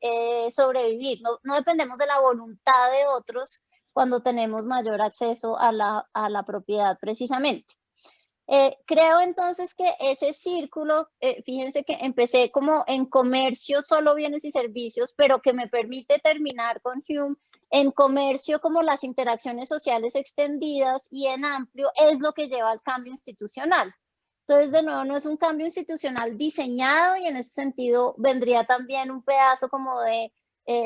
sobrevivir, no dependemos de la voluntad de otros cuando tenemos mayor acceso a la propiedad precisamente. Creo entonces que ese círculo, fíjense que empecé como en comercio, solo bienes y servicios, pero que me permite terminar con Hume en comercio como las interacciones sociales extendidas y en amplio, es lo que lleva al cambio institucional. Entonces, de nuevo, no es un cambio institucional diseñado y en ese sentido vendría también un pedazo como de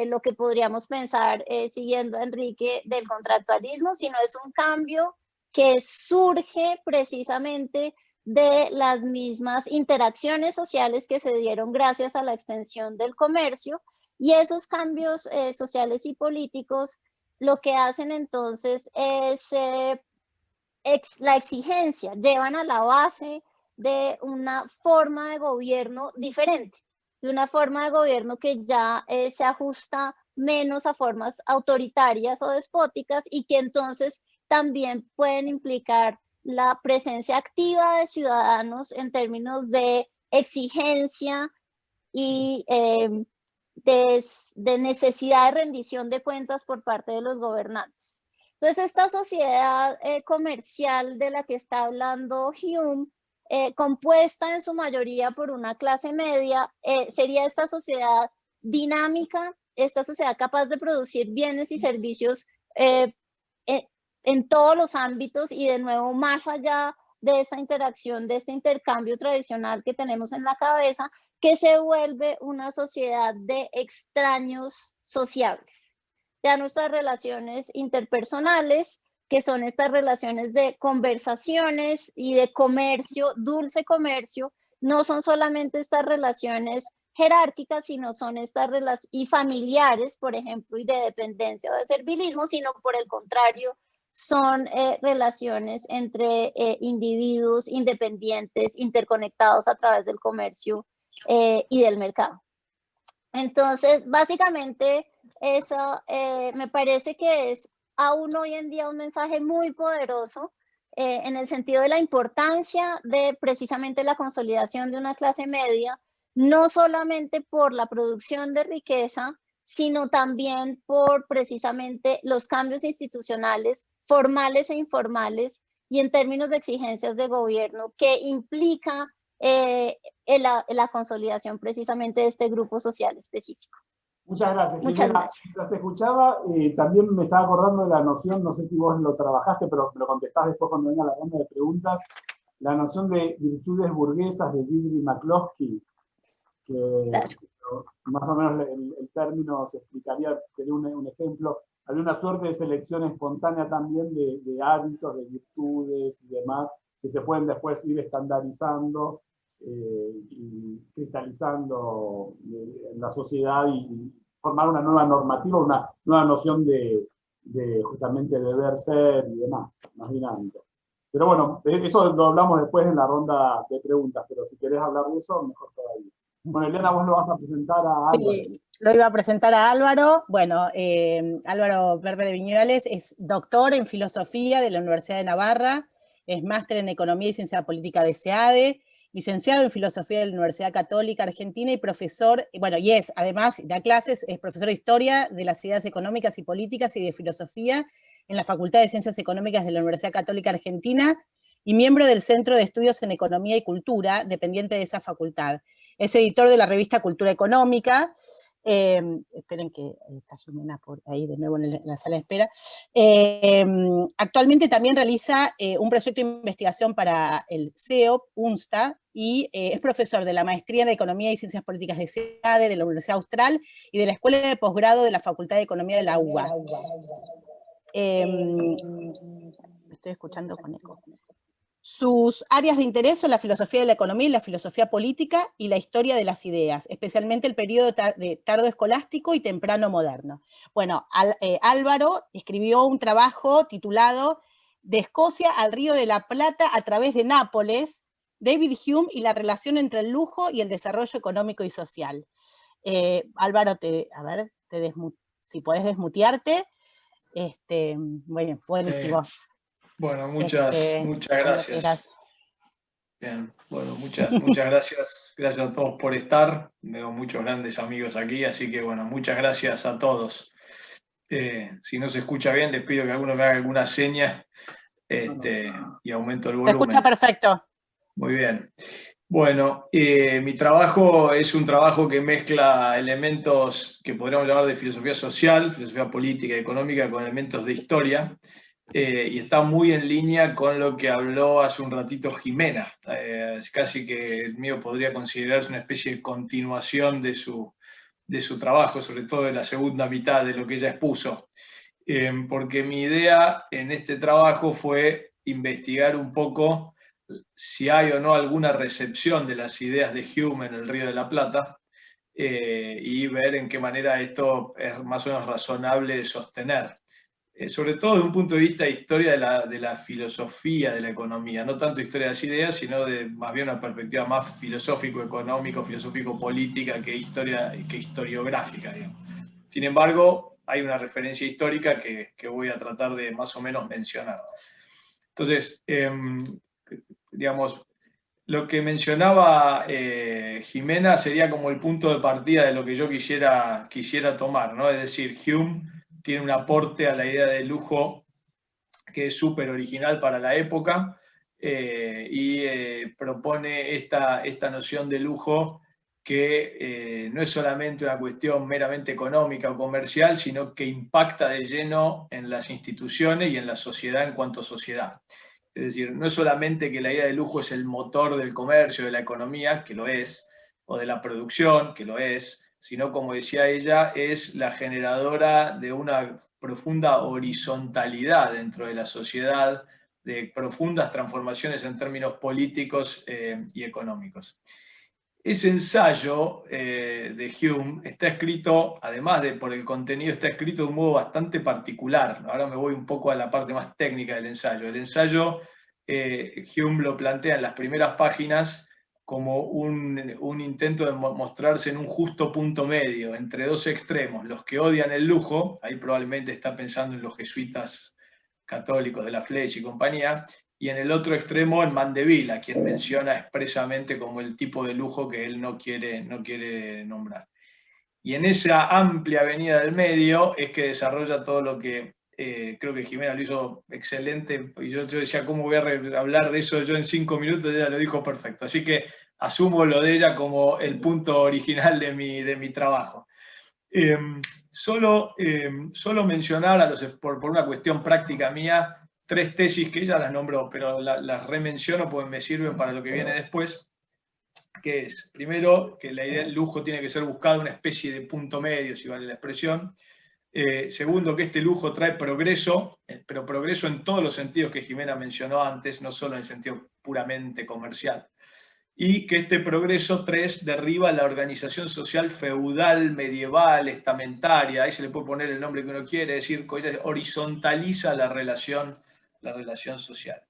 lo que podríamos pensar, siguiendo a Enrique, del contractualismo, sino es un cambio que surge precisamente de las mismas interacciones sociales que se dieron gracias a la extensión del comercio, y esos cambios sociales y políticos lo que hacen entonces es la exigencia, llevan a la base de una forma de gobierno diferente, de una forma de gobierno que ya se ajusta menos a formas autoritarias o despóticas y que entonces también pueden implicar la presencia activa de ciudadanos en términos de exigencia y de necesidad de rendición de cuentas por parte de los gobernantes. Entonces, esta sociedad comercial de la que está hablando Hume, compuesta en su mayoría por una clase media, sería esta sociedad dinámica, esta sociedad capaz de producir bienes y servicios en todos los ámbitos y de nuevo más allá de esta interacción, de este intercambio tradicional que tenemos en la cabeza, que se vuelve una sociedad de extraños sociables. Ya nuestras relaciones interpersonales, que son estas relaciones de conversaciones y de comercio, dulce comercio, no son solamente estas relaciones jerárquicas, sino son estas relaciones y familiares, por ejemplo, y de dependencia o de servilismo, sino por el contrario, son relaciones entre individuos independientes, interconectados a través del comercio y del mercado. Entonces, básicamente, eso me parece que es aún hoy en día un mensaje muy poderoso en el sentido de la importancia de precisamente la consolidación de una clase media, no solamente por la producción de riqueza, sino también por precisamente los cambios institucionales formales e informales y en términos de exigencias de gobierno que implica la consolidación precisamente de este grupo social específico. Muchas gracias. Muchas gracias. Mientras te escuchaba, también me estaba acordando de la noción, no sé si vos lo trabajaste, pero me lo contestás después cuando venga la ronda de preguntas, la noción de virtudes burguesas de Gidry McCloskey, que claro, más o menos el término se explicaría, sería un ejemplo. Había una suerte de selección espontánea también de hábitos, de virtudes y demás, que se pueden después ir estandarizando y cristalizando en la sociedad y formar una nueva normativa, una nueva noción de justamente deber ser y demás, más dinámico. Pero bueno, eso lo hablamos después en la ronda de preguntas, pero si querés hablar de eso, mejor todavía. Bueno, Eliana, vos lo vas a presentar a Álvaro. Sí, lo iba a presentar a Álvaro. Bueno, Álvaro Berber de Viñuales es doctor en filosofía de la Universidad de Navarra, es máster en economía y ciencia política de SEADE, licenciado en filosofía de la Universidad Católica Argentina y profesor, bueno, y es, además, da clases, es profesor de historia de las ideas económicas y políticas y de filosofía en la Facultad de Ciencias Económicas de la Universidad Católica Argentina y miembro del Centro de Estudios en Economía y Cultura, dependiente de esa facultad. Es editor de la revista Cultura Económica. Esperen que está Jimena por ahí de nuevo en la sala de espera. Actualmente también realiza un proyecto de investigación para el CEOP, UNSTA, y es profesor de la Maestría en Economía y Ciencias Políticas de SEADE, de la Universidad Austral, y de la Escuela de Posgrado de la Facultad de Economía de la UBA. Estoy escuchando con eco. Sus áreas de interés son la filosofía de la economía y la filosofía política y la historia de las ideas, especialmente el periodo de tardo escolástico y temprano moderno. Bueno, Álvaro escribió un trabajo titulado De Escocia al Río de la Plata a través de Nápoles, David Hume y la relación entre el lujo y el desarrollo económico y social. Álvaro, si podés desmutearte. Bueno, buenísimo. Bueno, muchas gracias. Bien, bueno, muchas gracias. Gracias a todos por estar. Tengo muchos grandes amigos aquí, así que bueno, muchas gracias a todos. Si no se escucha bien, les pido que alguno me haga alguna seña y aumento el volumen. Se escucha perfecto. Muy bien. Bueno, mi trabajo es un trabajo que mezcla elementos que podríamos llamar de filosofía social, filosofía política y económica con elementos de historia. Y está muy en línea con lo que habló hace un ratito Jimena. Es casi que el mío podría considerarse una especie de continuación de su trabajo, sobre todo de la segunda mitad de lo que ella expuso. Porque mi idea en este trabajo fue investigar un poco si hay o no alguna recepción de las ideas de Hume en el Río de la Plata, y ver en qué manera esto es más o menos razonable de sostener. Sobre todo desde un punto de vista de historia de la filosofía de la economía, no tanto historia de las ideas, sino de más bien una perspectiva más filosófico-económico, filosófico-política que historiográfica, digamos. Sin embargo, hay una referencia histórica que voy a tratar de más o menos mencionar. Entonces, digamos, lo que mencionaba Jimena sería como el punto de partida de lo que yo quisiera tomar, ¿no? Es decir, Hume tiene un aporte a la idea de lujo que es súper original para la época, y propone esta noción de lujo que no es solamente una cuestión meramente económica o comercial, sino que impacta de lleno en las instituciones y en la sociedad en cuanto a sociedad. Es decir, no es solamente que la idea de lujo es el motor del comercio, de la economía, que lo es, o de la producción, que lo es, sino, como decía ella, es la generadora de una profunda horizontalidad dentro de la sociedad, de profundas transformaciones en términos políticos y económicos. Ese ensayo de Hume está escrito, además de por el contenido, está escrito de un modo bastante particular. Ahora me voy un poco a la parte más técnica del ensayo. El ensayo, Hume lo plantea en las primeras páginas como un intento de mostrarse en un justo punto medio, entre dos extremos, los que odian el lujo, ahí probablemente está pensando en los jesuitas católicos de la Flecha y compañía, y en el otro extremo en Mandeville, a quien menciona expresamente como el tipo de lujo que él no quiere nombrar. Y en esa amplia avenida del medio es que desarrolla todo lo que creo que Jimena lo hizo excelente, y yo decía, ¿cómo voy a hablar de eso yo en 5 minutos? Ella lo dijo perfecto, así que asumo lo de ella como el punto original de mi trabajo. Solo mencionar, por una cuestión práctica mía, 3 tesis que ella las nombró, pero las remenciono porque me sirven para lo que viene después, que es, primero, que la idea del lujo tiene que ser buscada una especie de punto medio, si vale la expresión. Segundo, que este lujo trae progreso, pero progreso en todos los sentidos que Jimena mencionó antes, no solo en el sentido puramente comercial. Y que este progreso 3 derriba la organización social feudal, medieval, estamentaria, ahí se le puede poner el nombre que uno quiere, es decir, horizontaliza la relación social.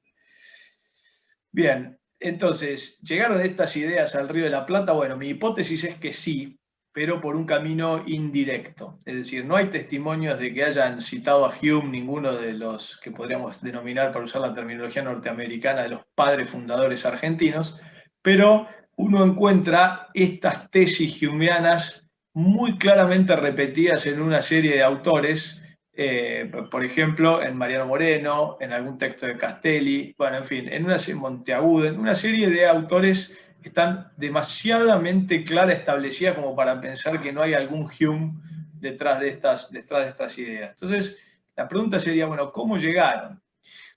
Bien, entonces, ¿llegaron estas ideas al Río de la Plata? Bueno, mi hipótesis es que sí, pero por un camino indirecto. Es decir, no hay testimonios de que hayan citado a Hume ninguno de los que podríamos denominar, para usar la terminología norteamericana, de los padres fundadores argentinos, pero uno encuentra estas tesis humeanas muy claramente repetidas en una serie de autores, por ejemplo, en Mariano Moreno, en algún texto de Castelli, bueno, en fin, en Monteagudo, en una serie de autores que están demasiadamente clara establecida como para pensar que no hay algún Hume detrás de estas ideas. Entonces, la pregunta sería, bueno, ¿cómo llegaron?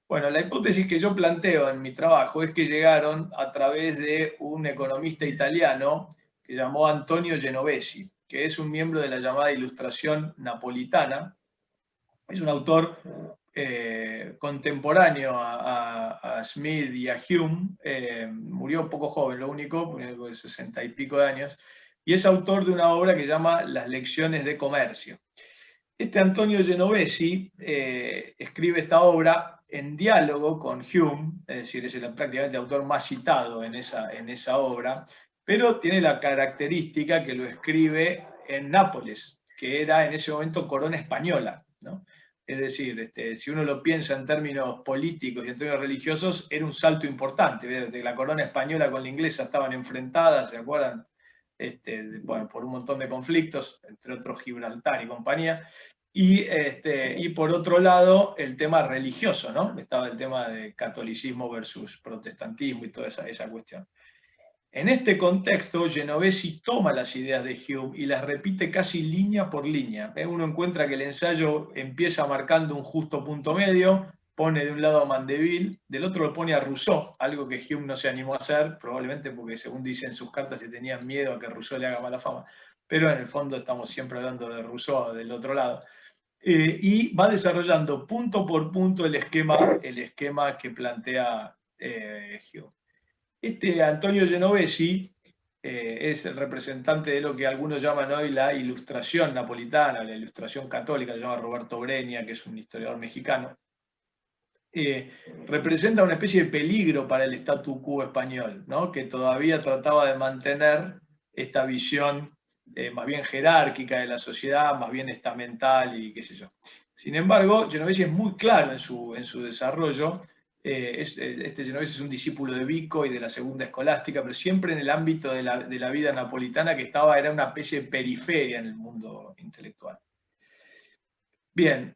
Bueno, la hipótesis que yo planteo en mi trabajo es que llegaron a través de un economista italiano que se llamó Antonio Genovesi, que es un miembro de la llamada Ilustración napolitana. Es un autor contemporáneo a Smith y a Hume, murió poco joven, lo único, 60 y pico de años, y es autor de una obra que se llama Las lecciones de comercio. Este Antonio Genovesi escribe esta obra en diálogo con Hume, es decir, es prácticamente el autor más citado en esa obra, pero tiene la característica que lo escribe en Nápoles, que era en ese momento corona española, ¿no? Es decir, si uno lo piensa en términos políticos y en términos religiosos, era un salto importante. La corona española con la inglesa estaban enfrentadas, ¿se acuerdan? Bueno, por un montón de conflictos, entre otros Gibraltar y compañía. Y por otro lado, el tema religioso, ¿no? Estaba el tema de catolicismo versus protestantismo y toda esa cuestión. En este contexto, Genovesi toma las ideas de Hume y las repite casi línea por línea. Uno encuentra que el ensayo empieza marcando un justo punto medio, pone de un lado a Mandeville, del otro lo pone a Rousseau, algo que Hume no se animó a hacer, probablemente porque, según dicen sus cartas, le tenían miedo a que Rousseau le haga mala fama. Pero en el fondo estamos siempre hablando de Rousseau del otro lado. Y va desarrollando punto por punto el esquema que plantea Hume. Antonio Genovesi es el representante de lo que algunos llaman hoy la ilustración napolitana, la ilustración católica, lo llama Roberto Breña, que es un historiador mexicano. Representa una especie de peligro para el statu quo español, ¿no? Que todavía trataba de mantener esta visión más bien jerárquica de la sociedad, más bien estamental y qué sé yo. Sin embargo, Genovesi es muy claro en su desarrollo. Genovesi es un discípulo de Vico y de la segunda escolástica, pero siempre en el ámbito de la vida napolitana, que era una especie de periferia en el mundo intelectual. Bien,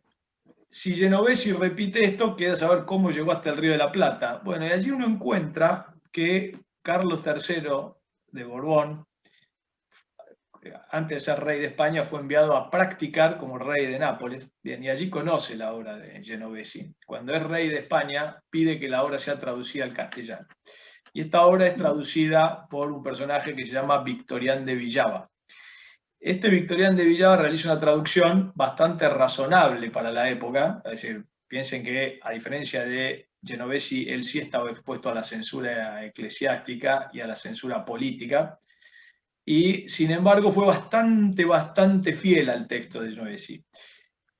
si Genovesi repite esto, queda saber cómo llegó hasta el Río de la Plata. Bueno, y allí uno encuentra que Carlos III de Borbón, antes de ser rey de España, fue enviado a practicar como rey de Nápoles. Bien, y allí conoce la obra de Genovesi. Cuando es rey de España, pide que la obra sea traducida al castellano. Y esta obra es traducida por un personaje que se llama Victorián de Villava. Victorián de Villava realiza una traducción bastante razonable para la época. Es decir, piensen que, a diferencia de Genovesi, él sí estaba expuesto a la censura eclesiástica y a la censura política. Y, sin embargo, fue bastante fiel al texto de Genovesi.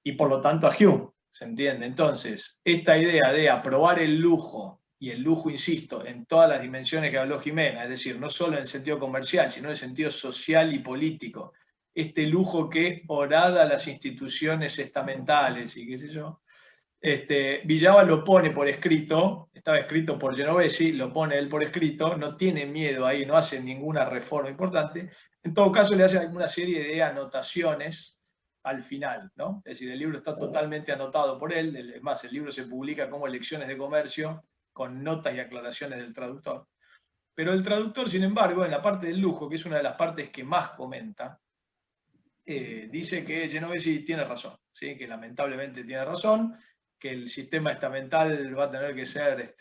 Y, por lo tanto, a Hume, ¿se entiende? Entonces, esta idea de aprobar el lujo, y el lujo, insisto, en todas las dimensiones que habló Jimena, es decir, no solo en el sentido comercial, sino en el sentido social y político, este lujo que horada las instituciones estamentales y qué sé yo, Villava lo pone por escrito, estaba escrito por Genovesi, lo pone él por escrito, no tiene miedo ahí, no hace ninguna reforma importante. En todo caso, le hace alguna serie de anotaciones al final, ¿no? Es decir, el libro está totalmente anotado por él, es más, el libro se publica como Lecciones de Comercio, con notas y aclaraciones del traductor. Pero el traductor, sin embargo, en la parte del lujo, que es una de las partes que más comenta, dice que Genovesi tiene razón, ¿sí? Que lamentablemente tiene razón, que el sistema estamental va a tener que ser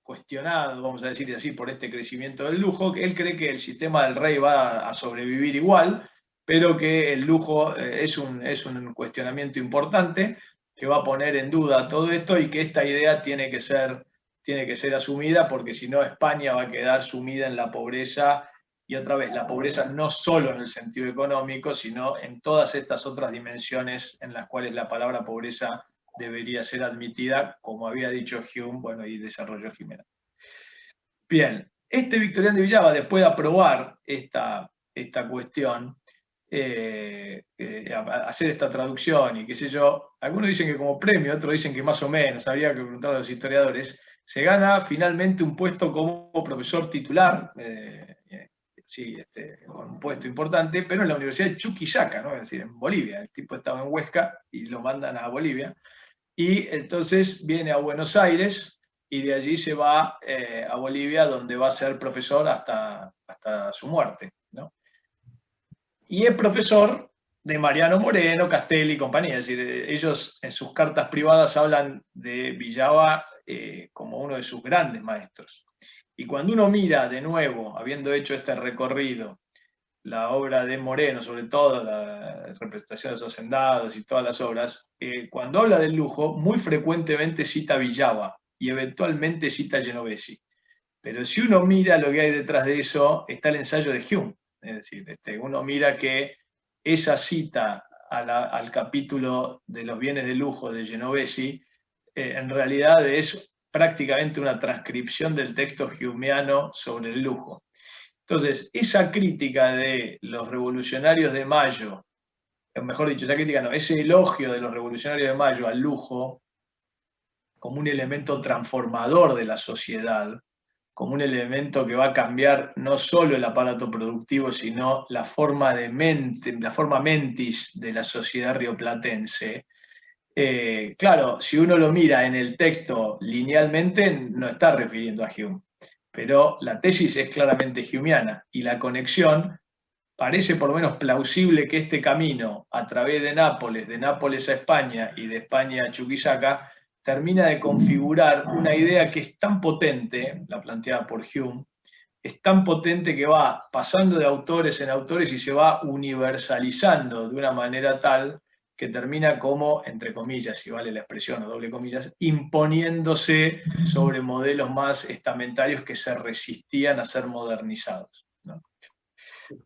cuestionado, vamos a decir así, por este crecimiento del lujo, que él cree que el sistema del rey va a sobrevivir igual, pero que el lujo es un cuestionamiento importante, que va a poner en duda todo esto y que esta idea tiene que ser asumida, porque si no España va a quedar sumida en la pobreza. Y otra vez, la pobreza no solo en el sentido económico, sino en todas estas otras dimensiones en las cuales la palabra pobreza debería ser admitida, como había dicho Hume, bueno, y desarrolló Jimena. Bien, Victorián de Villalba, después de aprobar esta cuestión, hacer esta traducción y qué sé yo, algunos dicen que como premio, otros dicen que más o menos, habría que preguntar a los historiadores, se gana finalmente un puesto como profesor titular, con un puesto importante, pero en la Universidad de Chuquisaca, ¿no? Es decir, en Bolivia. El tipo estaba en Huesca y lo mandan a Bolivia. Y entonces viene a Buenos Aires y de allí se va a Bolivia, donde va a ser profesor hasta su muerte, ¿no? Y es profesor de Mariano Moreno, Castelli y compañía. Es decir, ellos en sus cartas privadas hablan de Villalba como uno de sus grandes maestros. Y cuando uno mira de nuevo, habiendo hecho este recorrido, la obra de Moreno, sobre todo la representación de los hacendados y todas las obras, cuando habla del lujo, muy frecuentemente cita Villalba y eventualmente cita Genovesi. Pero si uno mira lo que hay detrás de eso, está el ensayo de Hume. Es decir, uno mira que esa cita al capítulo de los bienes de lujo de Genovesi, en realidad es prácticamente una transcripción del texto humeano sobre el lujo. Entonces, esa crítica de los revolucionarios de Mayo, mejor dicho, esa crítica no, ese elogio de los revolucionarios de Mayo al lujo como un elemento transformador de la sociedad, como un elemento que va a cambiar no solo el aparato productivo, sino la forma mentis de la sociedad rioplatense. Claro, si uno lo mira en el texto linealmente, no está refiriendo a Hume, pero la tesis es claramente humeana, y la conexión parece por lo menos plausible que este camino a través de Nápoles a España y de España a Chuquisaca, termina de configurar una idea que es tan potente, la planteada por Hume, es tan potente que va pasando de autores en autores y se va universalizando de una manera tal que termina como, entre comillas, si vale la expresión o doble comillas, imponiéndose sobre modelos más estamentarios que se resistían a ser modernizados, ¿no?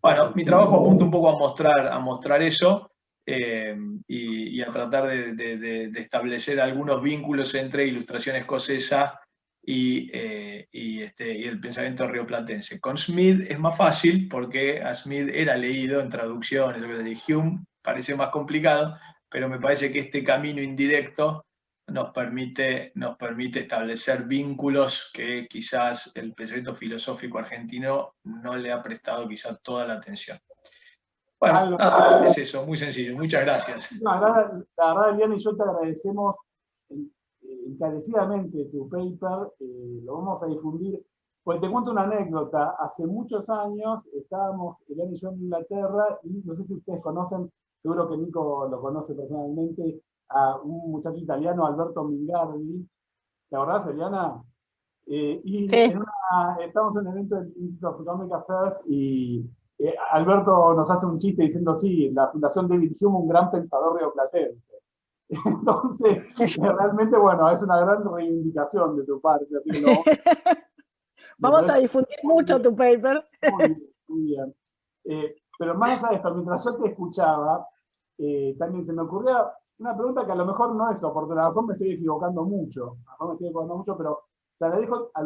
Bueno, mi trabajo apunta un poco a mostrar eso y a tratar de establecer algunos vínculos entre ilustración escocesa y el pensamiento rioplatense. Con Smith es más fácil porque a Smith era leído en traducciones, de Hume parece más complicado, pero me parece que este camino indirecto nos permite establecer vínculos que quizás el pensamiento filosófico argentino no le ha prestado quizás toda la atención. Bueno, nada, es eso, muy sencillo. Muchas gracias. No, la verdad, Eliana y yo te agradecemos encarecidamente tu paper, lo vamos a difundir. Pues te cuento una anécdota. Hace muchos años estábamos, Eliana y yo, en Inglaterra, y no sé si ustedes conocen, seguro que Nico lo conoce personalmente, a un muchacho italiano, Alberto Mingardi. ¿Te acordás, Eliana? Y sí. Estamos en un evento del Institute of Economic Affairs y Alberto nos hace un chiste diciendo, sí, la Fundación David Hume, un gran pensador rioplatense. Entonces, realmente, bueno, es una gran reivindicación de tu parte. Así que vamos a difundir mucho tu paper. Muy bien. Pero más allá de esto, mientras yo te escuchaba, también se me ocurría una pregunta que a lo mejor no es oportuna, a lo mejor me estoy equivocando mucho, pero te la dejo a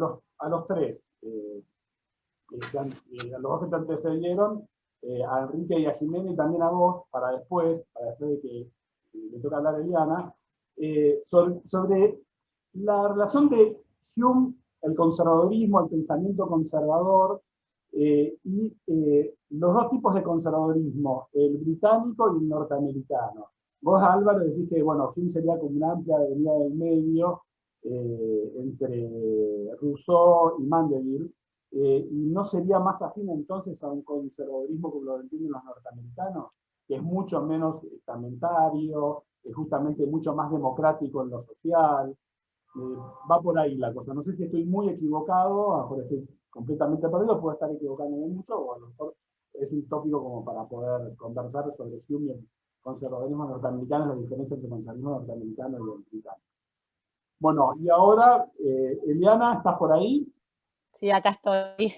los tres, a los dos que te antecedieron, a Enrique y a Jimena, y también a vos, para después de que le toca hablar a Eliana, sobre la relación de Hume, el conservadurismo, el pensamiento conservador, y los dos tipos de conservadurismo, el británico y el norteamericano. Vos, Álvaro, decís que, bueno, Hume sería como una amplia avenida del medio entre Rousseau y Mandeville, y no sería más afín entonces a un conservadurismo como lo entienden los norteamericanos, que es mucho menos estamentario, es justamente mucho más democrático en lo social. Va por ahí la cosa. No sé si estoy muy equivocado, a lo mejor estoy completamente perdido, puedo estar equivocándome mucho, o a lo mejor es un tópico como para poder conversar sobre Hume y el conservadurismo norteamericano, la diferencia entre el conservadurismo norteamericano y el británico. Bueno, y ahora, Eliana, ¿estás por ahí? Sí, acá estoy.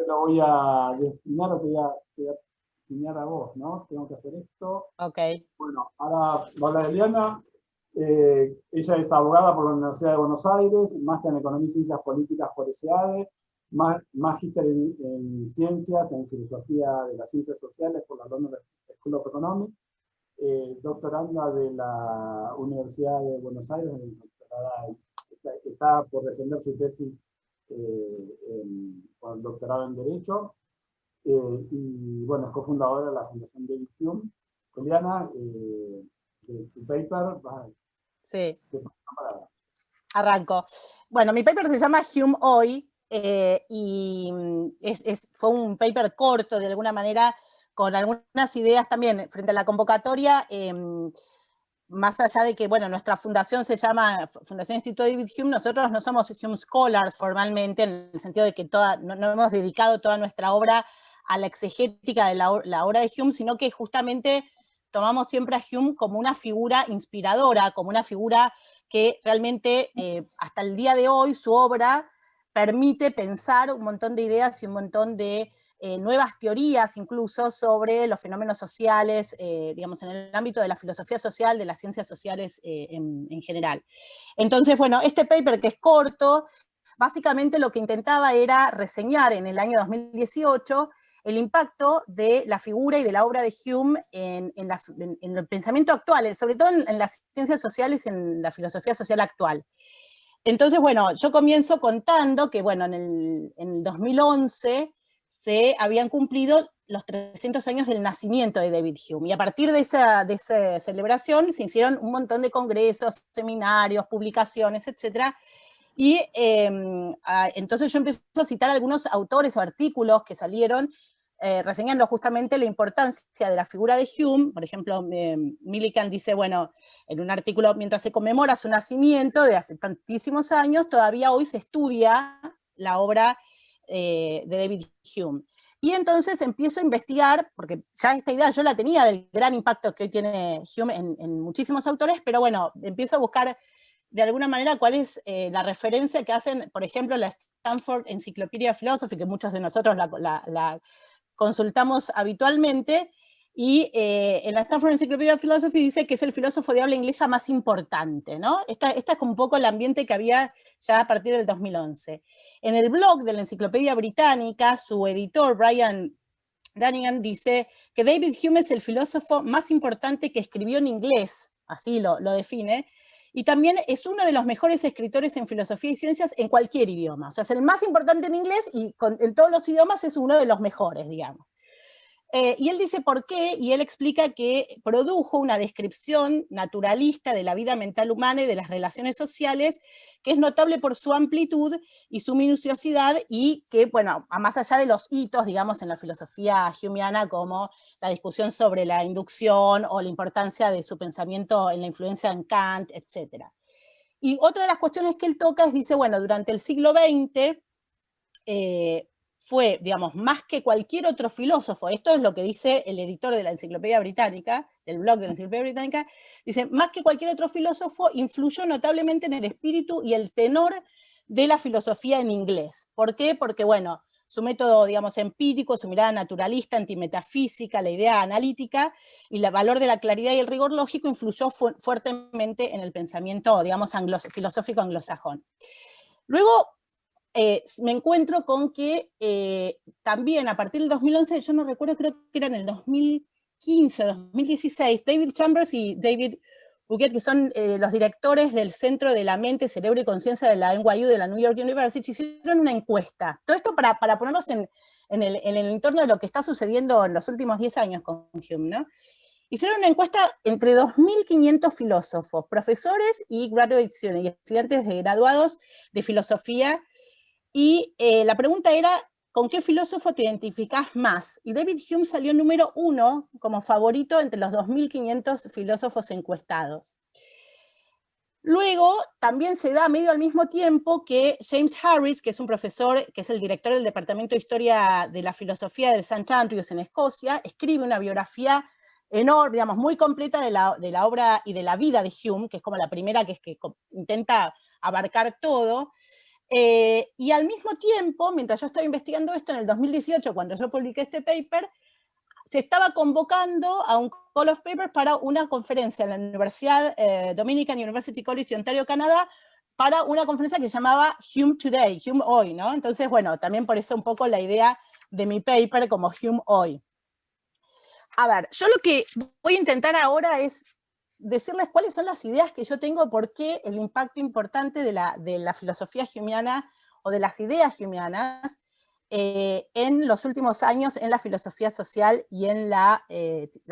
Lo voy a destinar, o te voy a destinar a vos, ¿no? Tengo que hacer esto. Ok. Bueno, ahora va a hablar Eliana. Ella es abogada por la Universidad de Buenos Aires, máster en Economía y Ciencias Políticas por SEADE, Magíster en Ciencias, en Filosofía de las Ciencias Sociales por la London School of Economics, doctoranda de la Universidad de Buenos Aires, está por defender su tesis con el doctorado en Derecho, y bueno, es cofundadora de la Fundación David Hume. Juliana, de tu paper, sí. Arranco. Bueno, mi paper se llama Hume Hoy, y fue un paper corto, de alguna manera, con algunas ideas también frente a la convocatoria, más allá de que, bueno, nuestra fundación se llama Fundación Instituto David Hume, nosotros no somos Hume Scholars formalmente, en el sentido de que no hemos dedicado toda nuestra obra a la exegética de la obra de Hume, sino que justamente tomamos siempre a Hume como una figura inspiradora, como una figura que realmente hasta el día de hoy su obra permite pensar un montón de ideas y un montón de nuevas teorías incluso sobre los fenómenos sociales, digamos, en el ámbito de la filosofía social, de las ciencias sociales en general. Entonces, bueno, este paper, que es corto, básicamente lo que intentaba era reseñar en el año 2018 el impacto de la figura y de la obra de Hume en el pensamiento actual, sobre todo en las ciencias sociales y en la filosofía social actual. Entonces, bueno, yo comienzo contando que, bueno, en el 2011 se habían cumplido los 300 años del nacimiento de David Hume, y a partir de esa celebración se hicieron un montón de congresos, seminarios, publicaciones, etcétera. Y entonces yo empiezo a citar algunos autores o artículos que salieron reseñando justamente la importancia de la figura de Hume. Por ejemplo, Millikan dice, bueno, en un artículo, mientras se conmemora su nacimiento de hace tantísimos años, todavía hoy se estudia la obra de David Hume. Y entonces empiezo a investigar, porque ya esta idea yo la tenía del gran impacto que hoy tiene Hume en muchísimos autores, pero bueno, empiezo a buscar de alguna manera cuál es la referencia que hacen, por ejemplo, la Stanford Encyclopedia of Philosophy, que muchos de nosotros la consultamos habitualmente, y en la Stanford Encyclopedia of Philosophy dice que es el filósofo de habla inglesa más importante, ¿no? Esta es como un poco el ambiente que había ya a partir del 2011. En el blog de la Enciclopedia Británica, su editor, Brian Dunningham, dice que David Hume es el filósofo más importante que escribió en inglés, así lo define, y también es uno de los mejores escritores en filosofía y ciencias en cualquier idioma. O sea, es el más importante en inglés y en todos los idiomas es uno de los mejores, digamos. Y él dice por qué, y él explica que produjo una descripción naturalista de la vida mental humana y de las relaciones sociales, que es notable por su amplitud y su minuciosidad, y que, bueno, más allá de los hitos, digamos, en la filosofía humeana, como la discusión sobre la inducción o la importancia de su pensamiento en la influencia en Kant, etc. Y otra de las cuestiones que él toca es, dice, bueno, durante el siglo XX, fue, digamos, más que cualquier otro filósofo, esto es lo que dice el editor de la Enciclopedia Británica, del blog de la Enciclopedia Británica, dice, más que cualquier otro filósofo, influyó notablemente en el espíritu y el tenor de la filosofía en inglés. ¿Por qué? Porque, bueno, su método, digamos, empírico, su mirada naturalista, antimetafísica, la idea analítica y el valor de la claridad y el rigor lógico influyó fuertemente en el pensamiento, digamos, filosófico anglosajón. Luego, me encuentro con que también a partir del 2011, yo no recuerdo, creo que era en el 2015, 2016, David Chambers y David Buquet, que son los directores del Centro de la Mente, Cerebro y Conciencia de la NYU, de la New York University, hicieron una encuesta. Todo esto para ponernos en el entorno de lo que está sucediendo en los últimos 10 años con Hume, ¿no? Hicieron una encuesta entre 2.500 filósofos, profesores y graduate students, y estudiantes de graduados de filosofía. Y la pregunta era, ¿con qué filósofo te identificás más? Y David Hume salió número 1 como favorito entre los 2.500 filósofos encuestados. Luego, también se da medio al mismo tiempo que James Harris, que es un profesor, que es el director del Departamento de Historia de la Filosofía del St. Andrews en Escocia, escribe una biografía enorme, digamos, muy completa de la obra y de la vida de Hume, que es como la primera que intenta abarcar todo. Y al mismo tiempo, mientras yo estaba investigando esto, en el 2018, cuando yo publiqué este paper, se estaba convocando a un call of papers para una conferencia en la Universidad Dominican University College de Ontario, Canadá, para una conferencia que se llamaba Hume Today, Hume Hoy, ¿no? Entonces, bueno, también por eso un poco la idea de mi paper como Hume Hoy. A ver, yo lo que voy a intentar ahora es decirles cuáles son las ideas que yo tengo, por qué el impacto importante de la filosofía humeana o de las ideas humeanas en los últimos años en la filosofía social y en las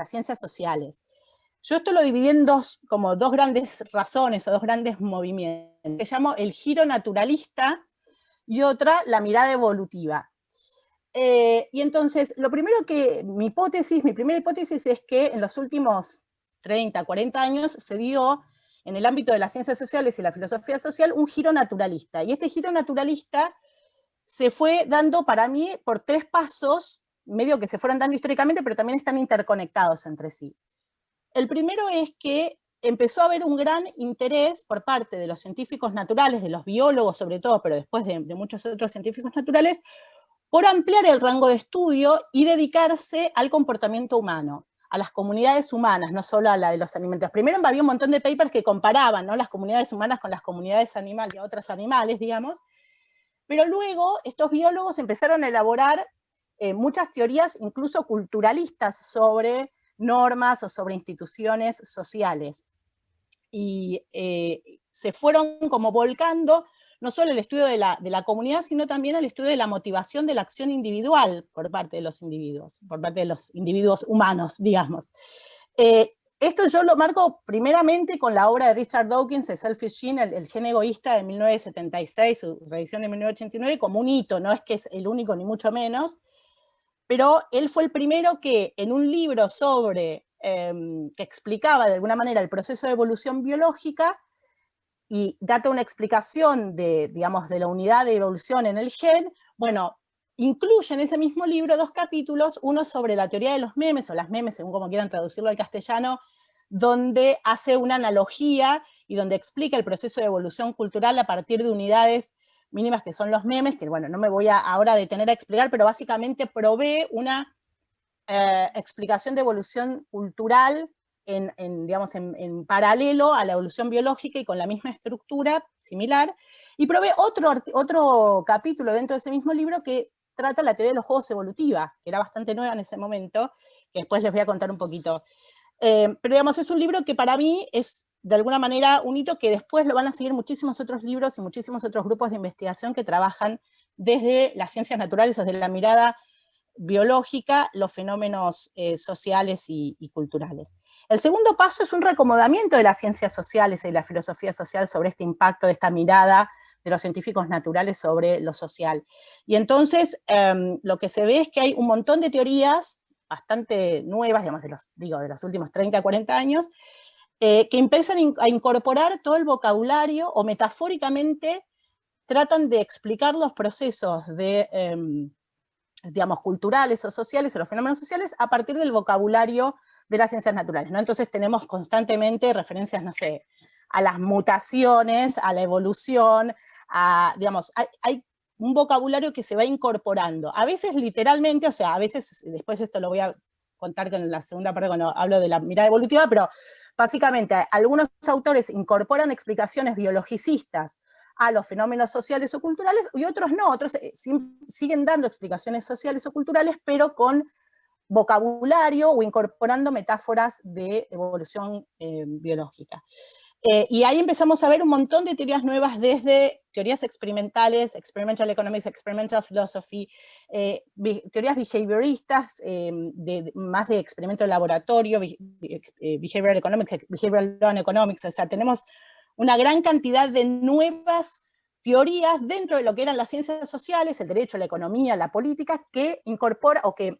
ciencias sociales. Yo esto lo dividí en como dos grandes razones o dos grandes movimientos, que llamo el giro naturalista y otra la mirada evolutiva. Y entonces, lo primero que mi primera hipótesis es que en los últimos 30, 40 años se dio en el ámbito de las ciencias sociales y la filosofía social un giro naturalista. Y este giro naturalista se fue dando para mí por 3 pasos, medio que se fueron dando históricamente, pero también están interconectados entre sí. El primero es que empezó a haber un gran interés por parte de los científicos naturales, de los biólogos sobre todo, pero después de muchos otros científicos naturales, por ampliar el rango de estudio y dedicarse al comportamiento humano, a las comunidades humanas, no solo a la de los alimentos. Primero había un montón de papers que comparaban, ¿no?, las comunidades humanas con las comunidades animales y otros animales, digamos, pero luego estos biólogos empezaron a elaborar muchas teorías, incluso culturalistas, sobre normas o sobre instituciones sociales. Y se fueron como volcando no solo el estudio de la comunidad, sino también el estudio de la motivación de la acción individual por parte de los individuos humanos, digamos. Esto yo lo marco primeramente con la obra de Richard Dawkins, The Selfish Gene, el gen egoísta de 1976, su reedición de 1989, como un hito, no es que es el único ni mucho menos, pero él fue el primero que en un libro sobre, que explicaba de alguna manera el proceso de evolución biológica, y data una explicación digamos, de la unidad de evolución en el gen, bueno, incluye en ese mismo libro 2 capítulos, uno sobre la teoría de los memes, o las memes, según como quieran traducirlo al castellano, donde hace una analogía y donde explica el proceso de evolución cultural a partir de unidades mínimas que son los memes, que bueno, no me voy ahora a detener a explicar, pero básicamente provee una explicación de evolución cultural digamos, en paralelo a la evolución biológica y con la misma estructura similar, y provee otro capítulo dentro de ese mismo libro que trata la teoría de los juegos evolutiva, que era bastante nueva en ese momento, que después les voy a contar un poquito. Pero digamos, es un libro que para mí es de alguna manera un hito que después lo van a seguir muchísimos otros libros y muchísimos otros grupos de investigación que trabajan desde las ciencias naturales o desde la mirada biológica, los fenómenos sociales y culturales. El segundo paso es un reacomodamiento de las ciencias sociales y de la filosofía social sobre este impacto de esta mirada de los científicos naturales sobre lo social. Y entonces lo que se ve es que hay un montón de teorías bastante nuevas, digamos, de los últimos 30 a 40 años, que empiezan a incorporar todo el vocabulario o metafóricamente tratan de explicar los procesos digamos, culturales o sociales, o los fenómenos sociales, a partir del vocabulario de las ciencias naturales, ¿no? Entonces tenemos constantemente referencias, no sé, a las mutaciones, a la evolución, digamos, hay un vocabulario que se va incorporando, a veces literalmente, o sea, a veces, después esto lo voy a contar con la segunda parte cuando hablo de la mirada evolutiva, pero básicamente algunos autores incorporan explicaciones biologicistas a los fenómenos sociales o culturales, y otros no, otros siguen dando explicaciones sociales o culturales, pero con vocabulario o incorporando metáforas de evolución biológica. Y ahí empezamos a ver un montón de teorías nuevas, desde teorías experimentales, experimental economics, experimental philosophy, teorías behavioristas, más de experimento de laboratorio, behavioral economics, behavioral law and economics, o sea, tenemos una gran cantidad de nuevas teorías dentro de lo que eran las ciencias sociales, el derecho, la economía, la política, que incorpora o que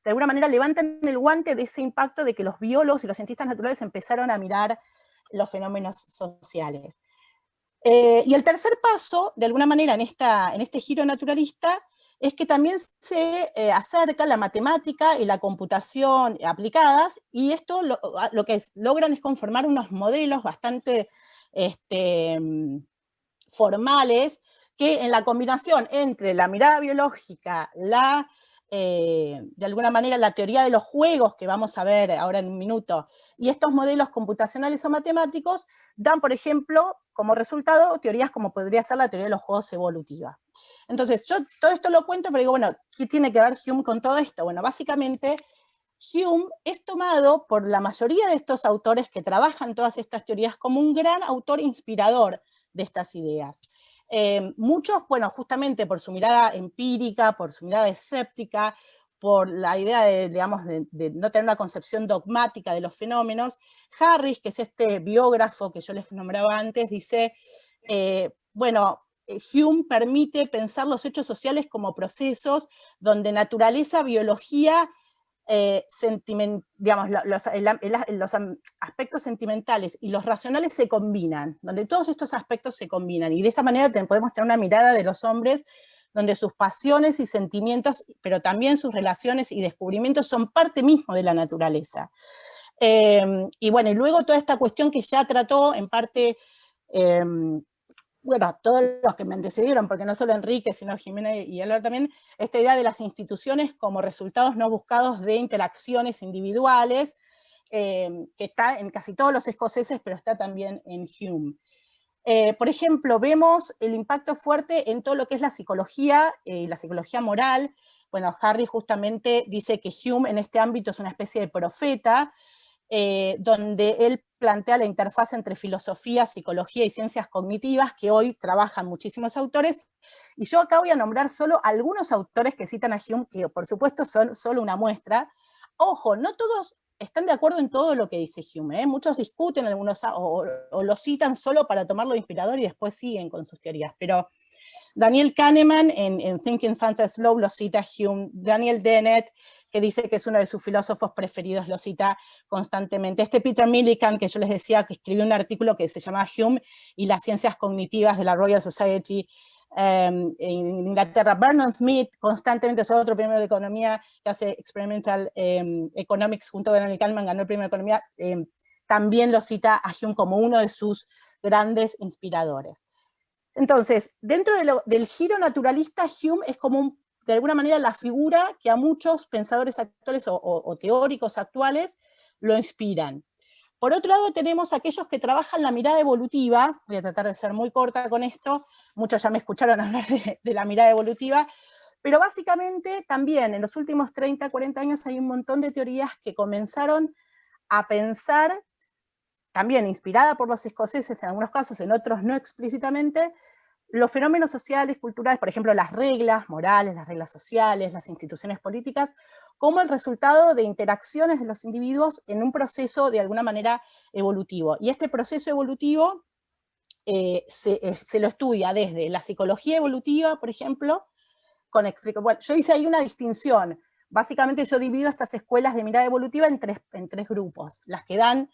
de alguna manera levantan el guante de ese impacto de que los biólogos y los cientistas naturales empezaron a mirar los fenómenos sociales. Y el tercer paso, de alguna manera, en este giro naturalista, es que también se acerca la matemática y la computación aplicadas, y esto lo que logran es conformar unos modelos bastante formales, que en la combinación entre la mirada biológica, la de alguna manera, la teoría de los juegos, que vamos a ver ahora en un minuto, y estos modelos computacionales o matemáticos, dan, por ejemplo, como resultado, teorías como podría ser la teoría de los juegos evolutiva. Entonces, yo todo esto lo cuento, pero digo, bueno, ¿qué tiene que ver Hume con todo esto? Bueno, básicamente, Hume es tomado por la mayoría de estos autores que trabajan todas estas teorías como un gran autor inspirador de estas ideas. Muchos, bueno, justamente por su mirada empírica, por su mirada escéptica, por la idea de, digamos, de no tener una concepción dogmática de los fenómenos. Harris, que es este biógrafo que yo les nombraba antes, dice, bueno, Hume permite pensar los hechos sociales como procesos donde naturaleza, biología, digamos, los aspectos sentimentales y los racionales se combinan, donde todos estos aspectos se combinan, y de esta manera podemos tener una mirada de los hombres donde sus pasiones y sentimientos, pero también sus relaciones y descubrimientos son parte mismo de la naturaleza. Y bueno, y luego toda esta cuestión que ya trató en parte, bueno, todos los que me antecedieron, porque no solo Enrique, sino Jimena y Álvaro también, esta idea de las instituciones como resultados no buscados de interacciones individuales, que está en casi todos los escoceses, pero está también en Hume. Por ejemplo, vemos el impacto fuerte en todo lo que es la psicología moral. Bueno, Harry justamente dice que Hume en este ámbito es una especie de profeta, donde él plantea la interfaz entre filosofía, psicología y ciencias cognitivas, que hoy trabajan muchísimos autores, y yo acá voy a nombrar solo algunos autores que citan a Hume, que por supuesto son solo una muestra. Ojo, no todos están de acuerdo en todo lo que dice Hume, muchos discuten, algunos o lo citan solo para tomarlo de inspirador y después siguen con sus teorías, pero Daniel Kahneman en Thinking Fast and Slow lo cita Hume, Daniel Dennett, que dice que es uno de sus filósofos preferidos, lo cita constantemente. Este Peter Millikan, que yo les decía, que escribió un artículo que se llama Hume y las ciencias cognitivas de la Royal Society en Inglaterra. Vernon Smith, constantemente, es otro premio de economía que hace Experimental Economics junto a Daniel Kahneman, ganó el premio de economía, también lo cita a Hume como uno de sus grandes inspiradores. Entonces, dentro del giro naturalista, Hume es como de alguna manera la figura que a muchos pensadores actuales o teóricos actuales lo inspiran. Por otro lado, tenemos aquellos que trabajan la mirada evolutiva. Voy a tratar de ser muy corta con esto, muchos ya me escucharon hablar de la mirada evolutiva, pero básicamente también en los últimos 30, 40 años hay un montón de teorías que comenzaron a pensar, también inspirada por los escoceses en algunos casos, en otros no explícitamente, los fenómenos sociales, culturales, por ejemplo, las reglas morales, las reglas sociales, las instituciones políticas, como el resultado de interacciones de los individuos en un proceso de alguna manera evolutivo. Y este proceso evolutivo se lo estudia desde la psicología evolutiva, por ejemplo, bueno, yo hice ahí una distinción. Básicamente yo divido estas escuelas de mirada evolutiva en tres grupos. Las que dan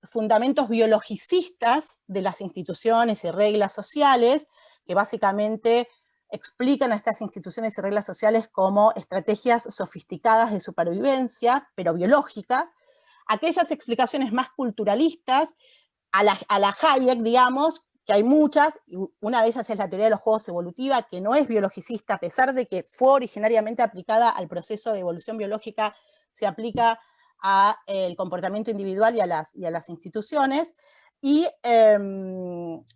fundamentos biologicistas de las instituciones y reglas sociales, que básicamente explican a estas instituciones y reglas sociales como estrategias sofisticadas de supervivencia, pero biológica. Aquellas explicaciones más culturalistas, a la Hayek, digamos, que hay muchas, y una de ellas es la teoría de los juegos evolutiva, que no es biologicista, a pesar de que fue originariamente aplicada al proceso de evolución biológica, se aplica al comportamiento individual y a las instituciones, y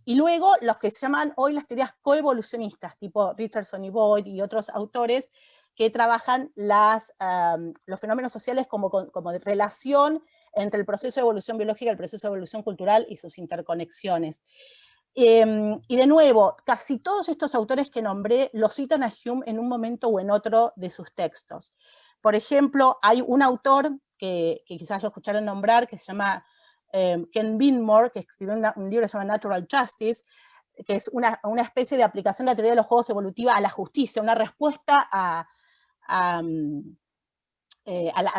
luego los que se llaman hoy las teorías coevolucionistas, tipo Richardson y Boyd y otros autores que trabajan los fenómenos sociales como de relación entre el proceso de evolución biológica y el proceso de evolución cultural y sus interconexiones. Y de nuevo, casi todos estos autores que nombré lo citan a Hume en un momento o en otro de sus textos. Por ejemplo, hay un autor que quizás lo escucharon nombrar, que se llama Ken Binmore, que escribió un libro que se llama Natural Justice, que es una especie de aplicación de la teoría de los juegos evolutiva a la justicia, una respuesta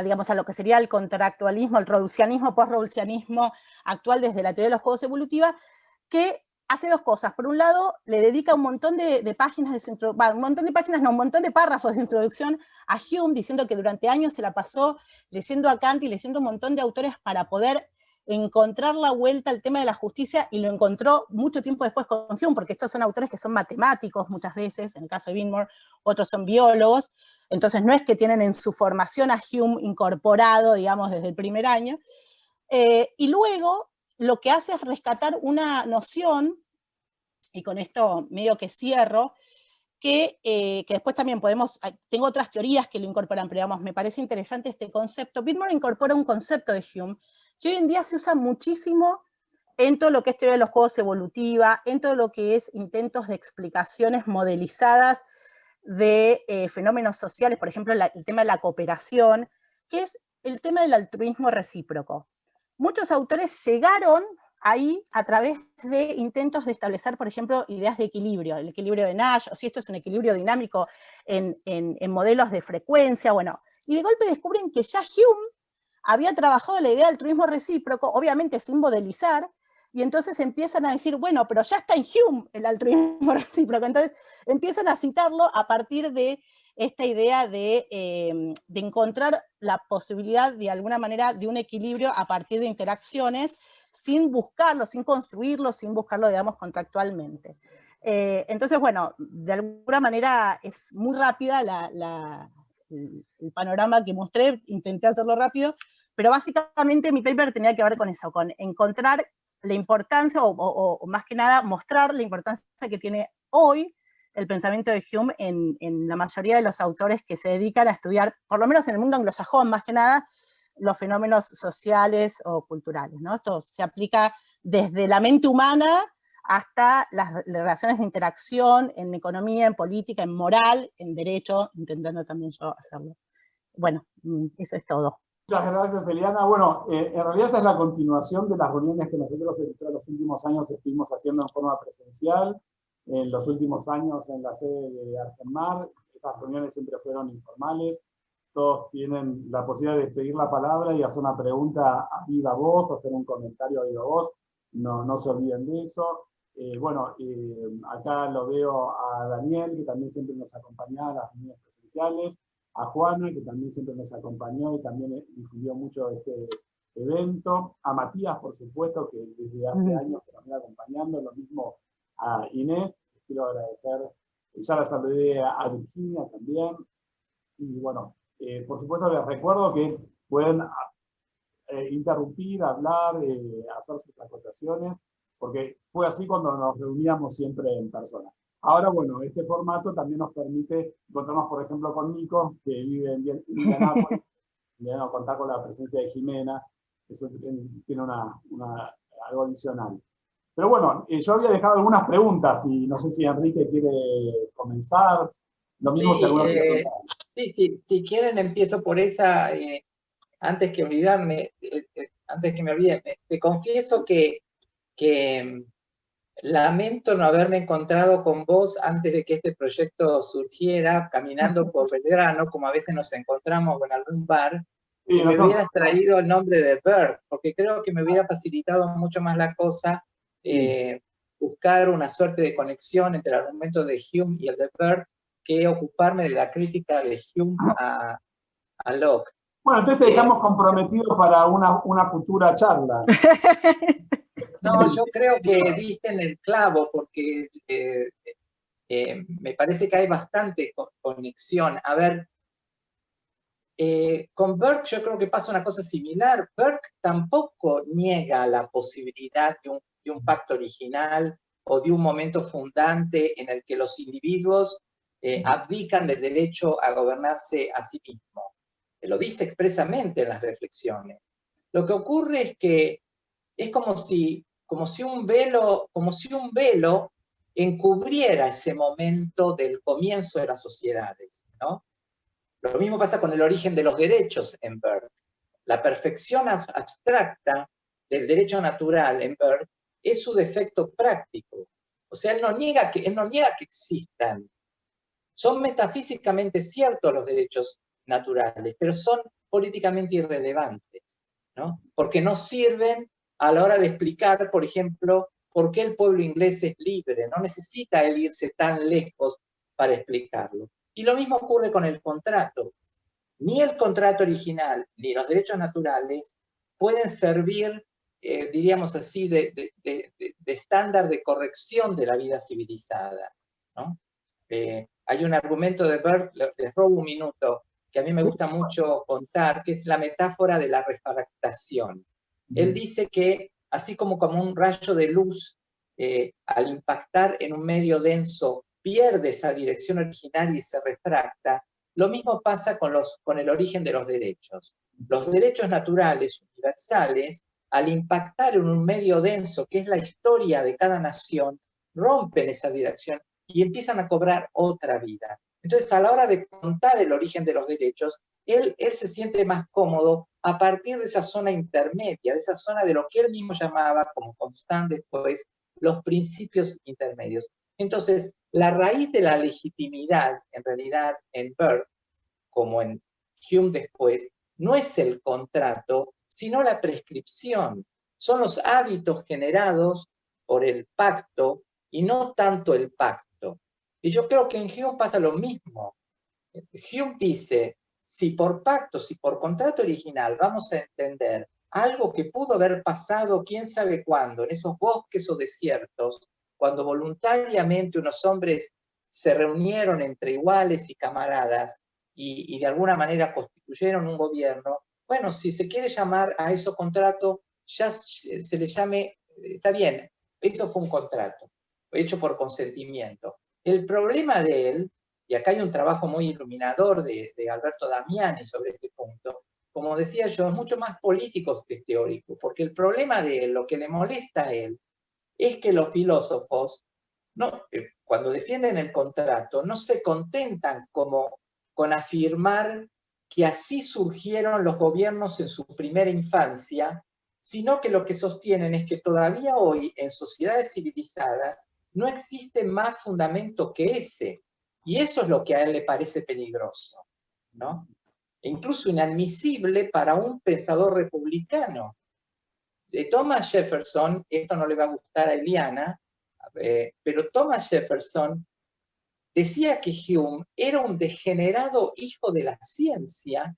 digamos, a lo que sería el contractualismo, el rawlsianismo, post-rawlsianismo actual desde la teoría de los juegos evolutiva, que hace dos cosas. Por un lado, le dedica un montón de páginas de su introducción, un montón de párrafos de introducción a Hume, diciendo que durante años se la pasó leyendo a Kant y leyendo un montón de autores para poder encontrar la vuelta al tema de la justicia, y lo encontró mucho tiempo después con Hume, porque estos son autores que son matemáticos muchas veces, en el caso de Binmore, otros son biólogos, entonces no es que tienen en su formación a Hume incorporado, digamos, desde el primer año, y luego lo que hace es rescatar una noción, y con esto medio que cierro, que después también tengo otras teorías que lo incorporan, pero digamos, me parece interesante este concepto. Whitmore incorpora un concepto de Hume que hoy en día se usa muchísimo en todo lo que es teoría de los juegos evolutiva, en todo lo que es intentos de explicaciones modelizadas de fenómenos sociales, por ejemplo, el tema de la cooperación, que es el tema del altruismo recíproco. Muchos autores llegaron ahí a través de intentos de establecer, por ejemplo, ideas de equilibrio, el equilibrio de Nash, o si esto es un equilibrio dinámico en modelos de frecuencia, bueno, y de golpe descubren que ya Hume había trabajado la idea del altruismo recíproco, obviamente sin modelizar, y entonces empiezan a decir, bueno, pero ya está en Hume el altruismo recíproco, entonces empiezan a citarlo a partir de esta idea de encontrar la posibilidad, de alguna manera, de un equilibrio a partir de interacciones, sin buscarlo, sin construirlo, sin buscarlo, digamos, contractualmente. Entonces, bueno, de alguna manera es muy rápida el panorama que mostré, intenté hacerlo rápido, pero básicamente mi paper tenía que ver con eso, con encontrar la importancia, o más que nada, mostrar la importancia que tiene hoy el pensamiento de Hume en la mayoría de los autores que se dedican a estudiar, por lo menos en el mundo anglosajón, más que nada, los fenómenos sociales o culturales, ¿no? Esto se aplica desde la mente humana hasta las relaciones de interacción en economía, en política, en moral, en derecho, intentando también yo hacerlo. Bueno, eso es todo. Muchas gracias, Eliana. Bueno, en realidad esta es la continuación de las reuniones que nosotros en los últimos años estuvimos haciendo en forma presencial, en los últimos años en la sede de Argenmar. Estas reuniones siempre fueron informales. Todos tienen la posibilidad de pedir la palabra y hacer una pregunta a viva voz, o hacer un comentario a viva voz. No se olviden de eso. Acá lo veo a Daniel, que también siempre nos acompañaba a las reuniones presenciales, a Juana, que también siempre nos acompañó y también difundió mucho este evento, a Matías, por supuesto, que desde hace años que nos viene acompañando, lo mismo a Inés, quiero agradecer, ya la saludé a Virginia también, y bueno, por supuesto les recuerdo que pueden interrumpir, hablar, hacer sus acotaciones, porque fue así cuando nos reuníamos siempre en persona. Ahora, bueno, este formato también nos permite encontrarnos, por ejemplo, con Nico, que vive en Indianápolis, y contar con la presencia de Jimena, eso tiene algo adicional. Pero bueno, yo había dejado algunas preguntas, y no sé si Enrique quiere comenzar. Lo mismo sí, si alguno quiere si quieren empiezo por esa, antes que olvidarme, antes que me olvide, te confieso que lamento no haberme encontrado con vos antes de que este proyecto surgiera, caminando por Belgrano, como a veces nos encontramos en algún bar, y me hubieras traído el nombre de Burke, porque creo que me hubiera facilitado mucho más la cosa buscar una suerte de conexión entre el argumento de Hume y el de Burke, que ocuparme de la crítica de Hume a Locke. Bueno, entonces te dejamos comprometido para una futura charla. No, yo creo que diste en el clavo, porque me parece que hay bastante conexión. A ver, con Burke yo creo que pasa una cosa similar. Burke tampoco niega la posibilidad de un pacto original o de un momento fundante en el que los individuos abdican del derecho a gobernarse a sí mismos. Lo dice expresamente en las reflexiones. Lo que ocurre es que es como si un velo encubriera ese momento del comienzo de las sociedades, ¿no? Lo mismo pasa con el origen de los derechos en Burke. La perfección abstracta del derecho natural en Burke es su defecto práctico. O sea, él no niega que existan. Son metafísicamente ciertos los derechos naturales, pero son políticamente irrelevantes, ¿no? Porque no sirven a la hora de explicar, por ejemplo, por qué el pueblo inglés es libre. No necesita él irse tan lejos para explicarlo. Y lo mismo ocurre con el contrato. Ni el contrato original, ni los derechos naturales pueden servir, diríamos así, de estándar de corrección de la vida civilizada, ¿no? hay un argumento de Burke, les robo un minuto, que a mí me gusta mucho contar, que es la metáfora de la refractación. Él dice que, así como un rayo de luz, al impactar en un medio denso, pierde esa dirección original y se refracta, lo mismo pasa con el origen de los derechos. Los derechos naturales universales, al impactar en un medio denso, que es la historia de cada nación, rompen esa dirección y empiezan a cobrar otra vida. Entonces, a la hora de contar el origen de los derechos, él se siente más cómodo a partir de esa zona intermedia, de esa zona de lo que él mismo llamaba, como Constant después, los principios intermedios. Entonces, la raíz de la legitimidad, en realidad, en Burke, como en Hume después, no es el contrato, sino la prescripción. Son los hábitos generados por el pacto y no tanto el pacto. Y yo creo que en Hume pasa lo mismo. Hume dice, si por pacto, si por contrato original vamos a entender algo que pudo haber pasado quién sabe cuándo, en esos bosques o desiertos, cuando voluntariamente unos hombres se reunieron entre iguales y camaradas y de alguna manera constituyeron un gobierno, bueno, si se quiere llamar a eso contrato, ya se le llame, está bien, eso fue un contrato, hecho por consentimiento. El problema de él, y acá hay un trabajo muy iluminador de Alberto Damiani sobre este punto, como decía yo, es mucho más político que teórico, porque el problema de él, lo que le molesta a él, es que los filósofos, cuando defienden el contrato, no se contentan con afirmar que así surgieron los gobiernos en su primera infancia, sino que lo que sostienen es que todavía hoy, en sociedades civilizadas, no existe más fundamento que ese. Y eso es lo que a él le parece peligroso, ¿no? E incluso inadmisible para un pensador republicano. Thomas Jefferson, esto no le va a gustar a Eliana, pero Thomas Jefferson decía que Hume era un degenerado hijo de la ciencia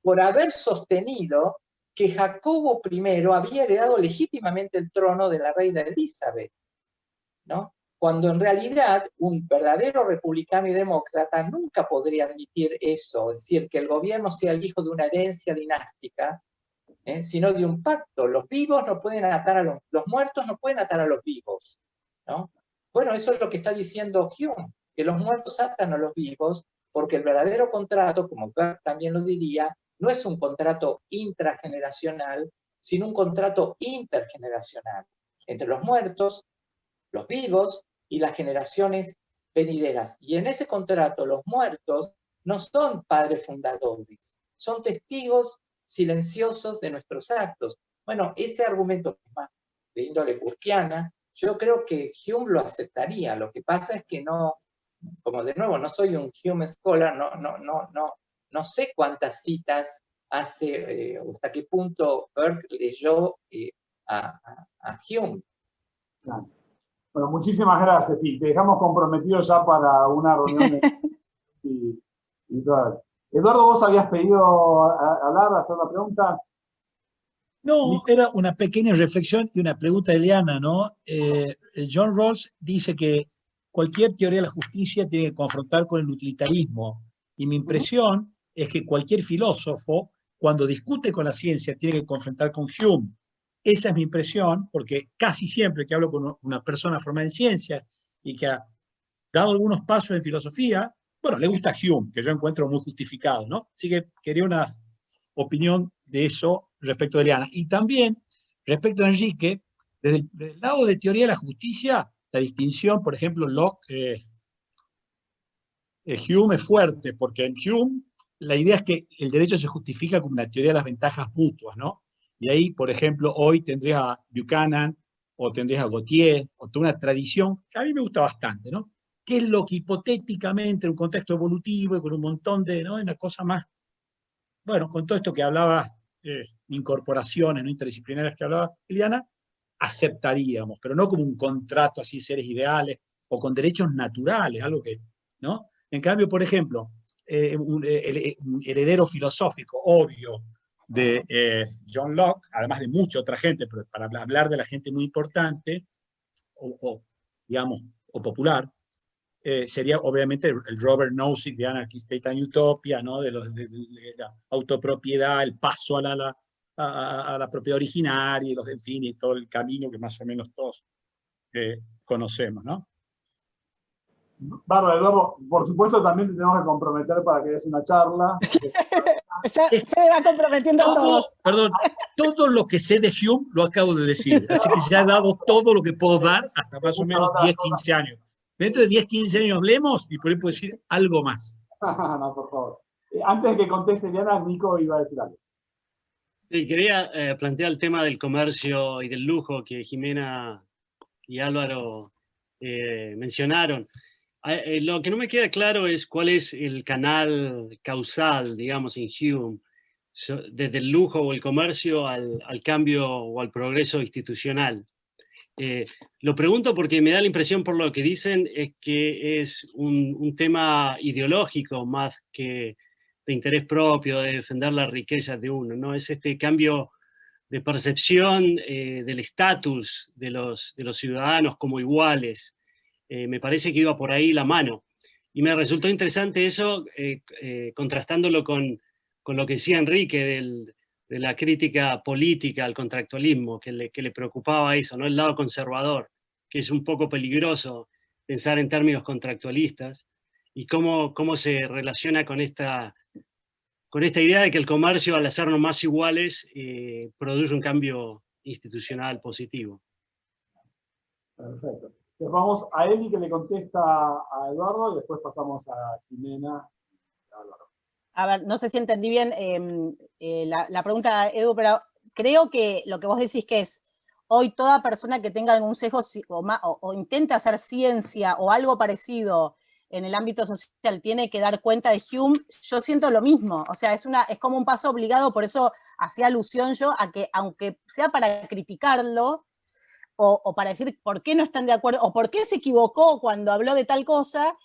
por haber sostenido que Jacobo I había heredado legítimamente el trono de la reina Elizabeth, ¿no? Cuando en realidad un verdadero republicano y demócrata nunca podría admitir eso, es decir, que el gobierno sea el hijo de una herencia dinástica, sino de un pacto. Los vivos no pueden atar a los muertos no pueden atar a los vivos, ¿no? Bueno, eso es lo que está diciendo Hume, que los muertos atan a los vivos, porque el verdadero contrato, como Burke también lo diría, no es un contrato intrageneracional, sino un contrato intergeneracional, entre los muertos, los vivos y las generaciones venideras. Y en ese contrato los muertos no son padres fundadores, son testigos silenciosos de nuestros actos. Bueno, ese argumento más de índole burkeana, yo creo que Hume lo aceptaría. Lo que pasa es que no, como de nuevo, no soy un Hume scholar, no sé cuántas citas hace, hasta qué punto Burke leyó a Hume. Claro. Bueno, muchísimas gracias. Sí, te dejamos comprometidos ya para una reunión y todo. Eduardo, ¿vos habías pedido hablar, hacer la pregunta? No, era una pequeña reflexión y una pregunta de Eliana, ¿no? John Rawls dice que cualquier teoría de la justicia tiene que confrontar con el utilitarismo. Y mi impresión es que cualquier filósofo, cuando discute con la ciencia, tiene que confrontar con Hume. Esa es mi impresión, porque casi siempre que hablo con una persona formada en ciencia y que ha dado algunos pasos en filosofía, bueno, le gusta Hume, que yo encuentro muy justificado, ¿no? Así que quería una opinión de eso respecto de Eliana. Y también, respecto a Enrique, desde el lado de teoría de la justicia, la distinción, por ejemplo, Locke, Hume es fuerte, porque en Hume la idea es que el derecho se justifica como una teoría de las ventajas mutuas, ¿no? Y ahí, por ejemplo, hoy tendrías a Buchanan, o tendrías a Gautier, o toda una tradición que a mí me gusta bastante, ¿no? Que es lo que hipotéticamente, en un contexto evolutivo y con un montón de, ¿no? Una cosa más, bueno, con todo esto que hablaba, incorporaciones, ¿no? Interdisciplinarias que hablaba Eliana, aceptaríamos, pero no como un contrato así, seres ideales, o con derechos naturales, algo que, ¿no? En cambio, por ejemplo, un heredero filosófico obvio de John Locke, además de mucha otra gente, pero para hablar de la gente muy importante, digamos, o popular, sería obviamente el Robert Nozick de Anarchy State and Utopia, ¿no? de la autopropiedad, el paso a la propiedad originaria, en fin, y todo el camino que más o menos todos conocemos, ¿no? Bárbara, Eduardo, por supuesto también te tenemos que comprometer para que des una charla. Ya Fede va comprometiendo a todos. Perdón, todo lo que sé de Hume lo acabo de decir, así que ya he dado todo lo que puedo dar hasta más o menos 10, 15 años. Dentro de 10, 15 años hablemos y por ahí puedo decir algo más. No, por favor. Antes de que conteste Diana, Nico iba a decir algo. Sí, quería plantear el tema del comercio y del lujo que Jimena y Álvaro mencionaron. Lo que no me queda claro es cuál es el canal causal, digamos, en Hume, desde el lujo o el comercio al cambio o al progreso institucional. Lo pregunto porque me da la impresión por lo que dicen es que es un tema ideológico más que de interés propio, de defender las riquezas de uno, ¿no? Es este cambio de percepción del estatus de los ciudadanos como iguales. Me parece que iba por ahí la mano. Y me resultó interesante eso, contrastándolo con lo que decía Enrique de la crítica política al contractualismo, que le preocupaba eso, ¿no? El lado conservador, que es un poco peligroso pensar en términos contractualistas, y cómo se relaciona con esta idea de que el comercio, al hacernos más iguales, produce un cambio institucional positivo. Perfecto. Entonces vamos a Eli, que le contesta a Eduardo, y después pasamos a Jimena. A ver, no sé si entendí bien la pregunta, Edu, pero creo que lo que vos decís que es, hoy toda persona que tenga algún sesgo o intente hacer ciencia o algo parecido en el ámbito social tiene que dar cuenta de Hume, yo siento lo mismo, o sea, es como un paso obligado, por eso hacía alusión yo a que, aunque sea para criticarlo, o para decir por qué no están de acuerdo, o por qué se equivocó cuando habló de tal cosa,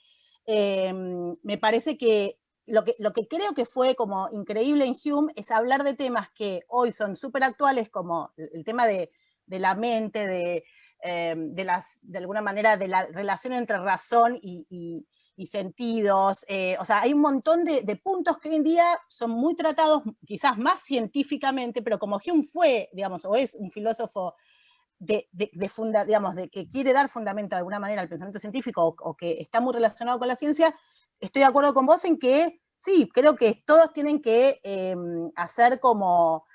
me parece que lo que creo que fue como increíble en Hume es hablar de temas que hoy son súper actuales, como el tema de la mente, de alguna manera, de la relación entre razón y sentidos. O sea, hay un montón de puntos que hoy en día son muy tratados, quizás más científicamente, pero como Hume fue, digamos, o es un filósofo digamos, de que quiere dar fundamento de alguna manera al pensamiento científico o que está muy relacionado con la ciencia, estoy de acuerdo con vos en que sí, creo que todos tienen que hacer como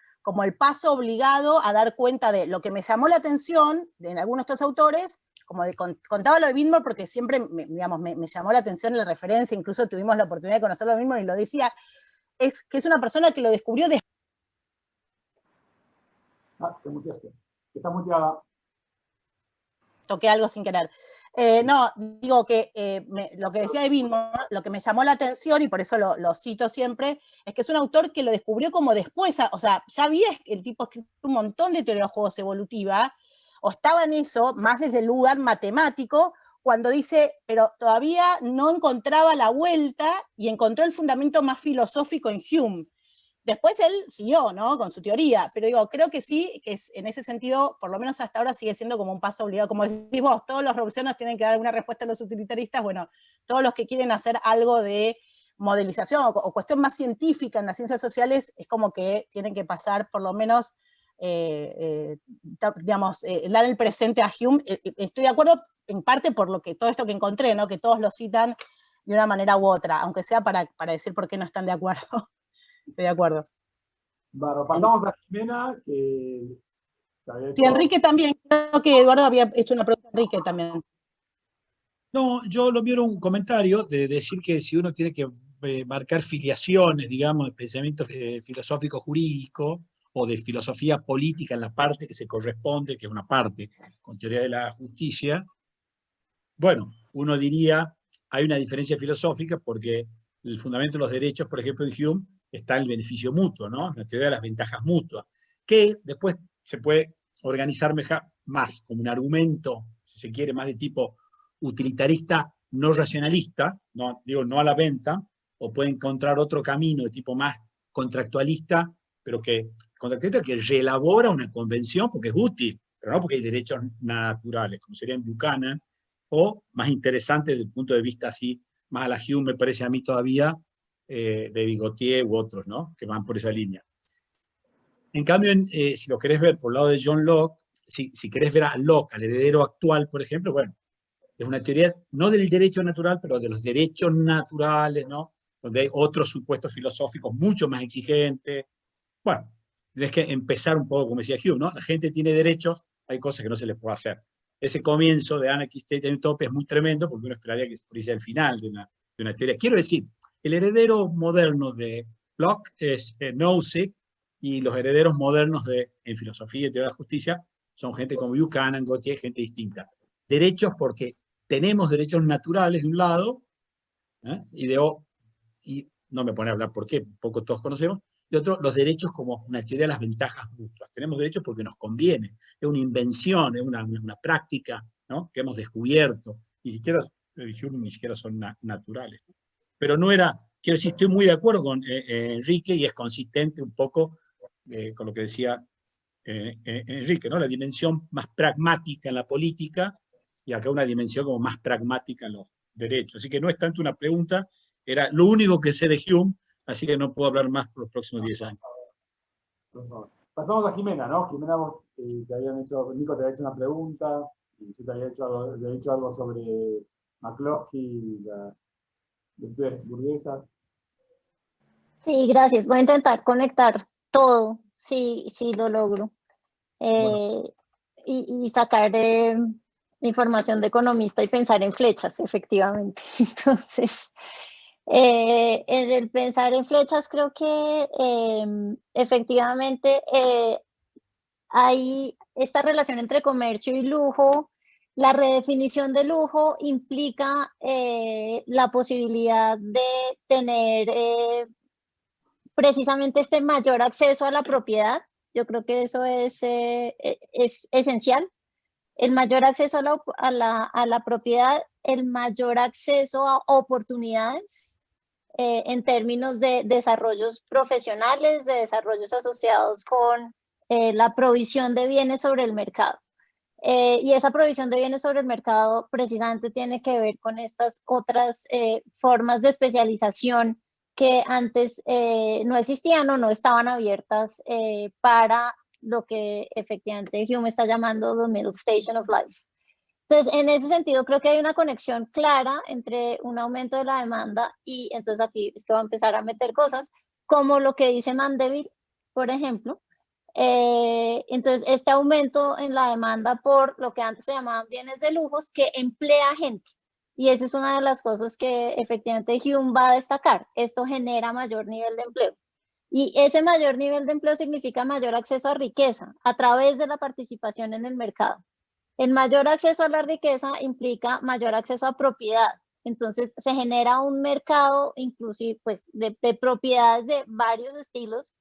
el paso obligado a dar cuenta de lo que me llamó la atención en algunos de estos autores, como contaba lo de Widmer porque siempre me llamó la atención la referencia, incluso tuvimos la oportunidad de conocerlo mismo y lo decía, es que es una persona que lo descubrió después. Te muteaste. Está muteada. Toqué algo sin querer. No, digo que lo que decía de Widmer, lo que me llamó la atención, y por eso lo cito siempre, es que es un autor que lo descubrió como después, o sea, ya había el tipo escrito un montón de teoría de juegos evolutiva, o estaba en eso, más desde el lugar matemático, cuando dice, pero todavía no encontraba la vuelta y encontró el fundamento más filosófico en Hume. Después él siguió, ¿no?, con su teoría, pero digo, creo que sí, que en ese sentido, por lo menos hasta ahora sigue siendo como un paso obligado. Como decís vos, todos los revolucionarios tienen que dar alguna respuesta a los utilitaristas, bueno, todos los que quieren hacer algo de modelización o cuestión más científica en las ciencias sociales, es como que tienen que pasar por lo menos, digamos, dar el presente a Hume. Estoy de acuerdo en parte por todo esto que encontré, ¿no?, que todos lo citan de una manera u otra, aunque sea para decir por qué no están de acuerdo. Estoy de acuerdo. Bueno, pasamos a Jimena, que... Sí, Enrique también, creo que Eduardo había hecho una pregunta a Enrique también. No, yo lo miro un comentario de decir que si uno tiene que marcar filiaciones, digamos, de pensamiento filosófico jurídico o de filosofía política en la parte que se corresponde, que es una parte con teoría de la justicia, bueno, uno diría, hay una diferencia filosófica porque el fundamento de los derechos, por ejemplo, en Hume, está el beneficio mutuo, ¿no? La teoría de las ventajas mutuas, que después se puede organizar más como un argumento, si se quiere, más de tipo utilitarista, no racionalista, no, digo, no a la venta, o puede encontrar otro camino de tipo más contractualista, pero que reelabora una convención porque es útil, pero no porque hay derechos naturales, como sería en Buchanan, o más interesante desde el punto de vista así, más a la Hume me parece a mí todavía, de Vygotsky u otros, ¿no? Que van por esa línea. En cambio, si lo querés ver por el lado de John Locke, si querés ver a Locke, al heredero actual, por ejemplo, bueno, es una teoría no del derecho natural, pero de los derechos naturales, ¿no? Donde hay otros supuestos filosóficos mucho más exigentes. Bueno, tenés que empezar un poco, como decía Hume, ¿no? La gente tiene derechos, hay cosas que no se les puede hacer. Ese comienzo de Anarchy State and Utopia es muy tremendo, porque uno esperaría que fuese el final de una teoría. Quiero decir, el heredero moderno de Locke es Nozick, y los herederos modernos en filosofía y teoría de la justicia son gente como Buchanan, Gautier, gente distinta. Derechos porque tenemos derechos naturales de un lado, y no me pone a hablar por qué, poco todos conocemos, y otro, los derechos como una teoría de las ventajas mutuas. Tenemos derechos porque nos conviene, es una invención, es una práctica, ¿no? Que hemos descubierto, ni siquiera son naturales. Pero no era, quiero decir, estoy muy de acuerdo con Enrique, y es consistente un poco con lo que decía Enrique, ¿no? La dimensión más pragmática en la política, y acá una dimensión como más pragmática en los derechos. Así que no es tanto una pregunta, era lo único que sé de Hume, así que no puedo hablar más por los próximos 10 años. Pasamos a Jimena, ¿no? Jimena, vos Nico te había hecho una pregunta, y yo te había dicho algo sobre McCloskey y las virtudes burguesas. Sí, gracias. Voy a intentar conectar todo, sí lo logro. Bueno. Y sacar información de economista y pensar en flechas, efectivamente. Entonces, en el pensar en flechas creo que efectivamente hay esta relación entre comercio y lujo. La redefinición de lujo implica la posibilidad de tener precisamente este mayor acceso a la propiedad. Yo creo que eso es esencial. El mayor acceso a la propiedad, el mayor acceso a oportunidades en términos de desarrollos profesionales, de desarrollos asociados con la provisión de bienes sobre el mercado. Y esa provisión de bienes sobre el mercado precisamente tiene que ver con estas otras formas de especialización que antes no existían o no estaban abiertas para lo que efectivamente Hume está llamando the middle station of life. Entonces, en ese sentido, creo que hay una conexión clara entre un aumento de la demanda y entonces aquí es que va a empezar a meter cosas como lo que dice Mandeville, por ejemplo. Entonces, este aumento en la demanda por lo que antes se llamaban bienes de lujos que emplea gente. Y esa es una de las cosas que efectivamente Hume va a destacar. Esto genera mayor nivel de empleo. Y ese mayor nivel de empleo significa mayor acceso a riqueza a través de la participación en el mercado. El mayor acceso a la riqueza implica mayor acceso a propiedad. Entonces se genera un mercado inclusive pues, de propiedades de varios estilos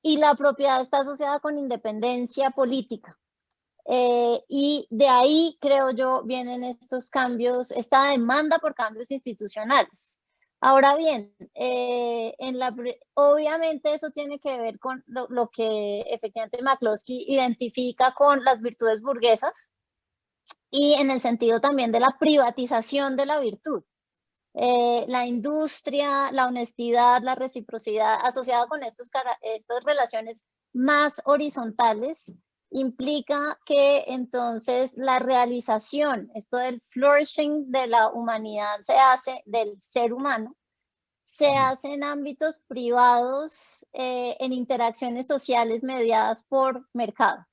y la propiedad está asociada con independencia política. Y de ahí, creo yo, vienen estos cambios, esta demanda por cambios institucionales. Ahora bien, obviamente eso tiene que ver con lo que efectivamente McCloskey identifica con las virtudes burguesas y en el sentido también de la privatización de la virtud. La industria, la honestidad, la reciprocidad asociada con estas relaciones más horizontales implica que entonces la realización, esto del flourishing de la humanidad se hace, del ser humano, se hace en ámbitos privados, en interacciones sociales mediadas por mercado.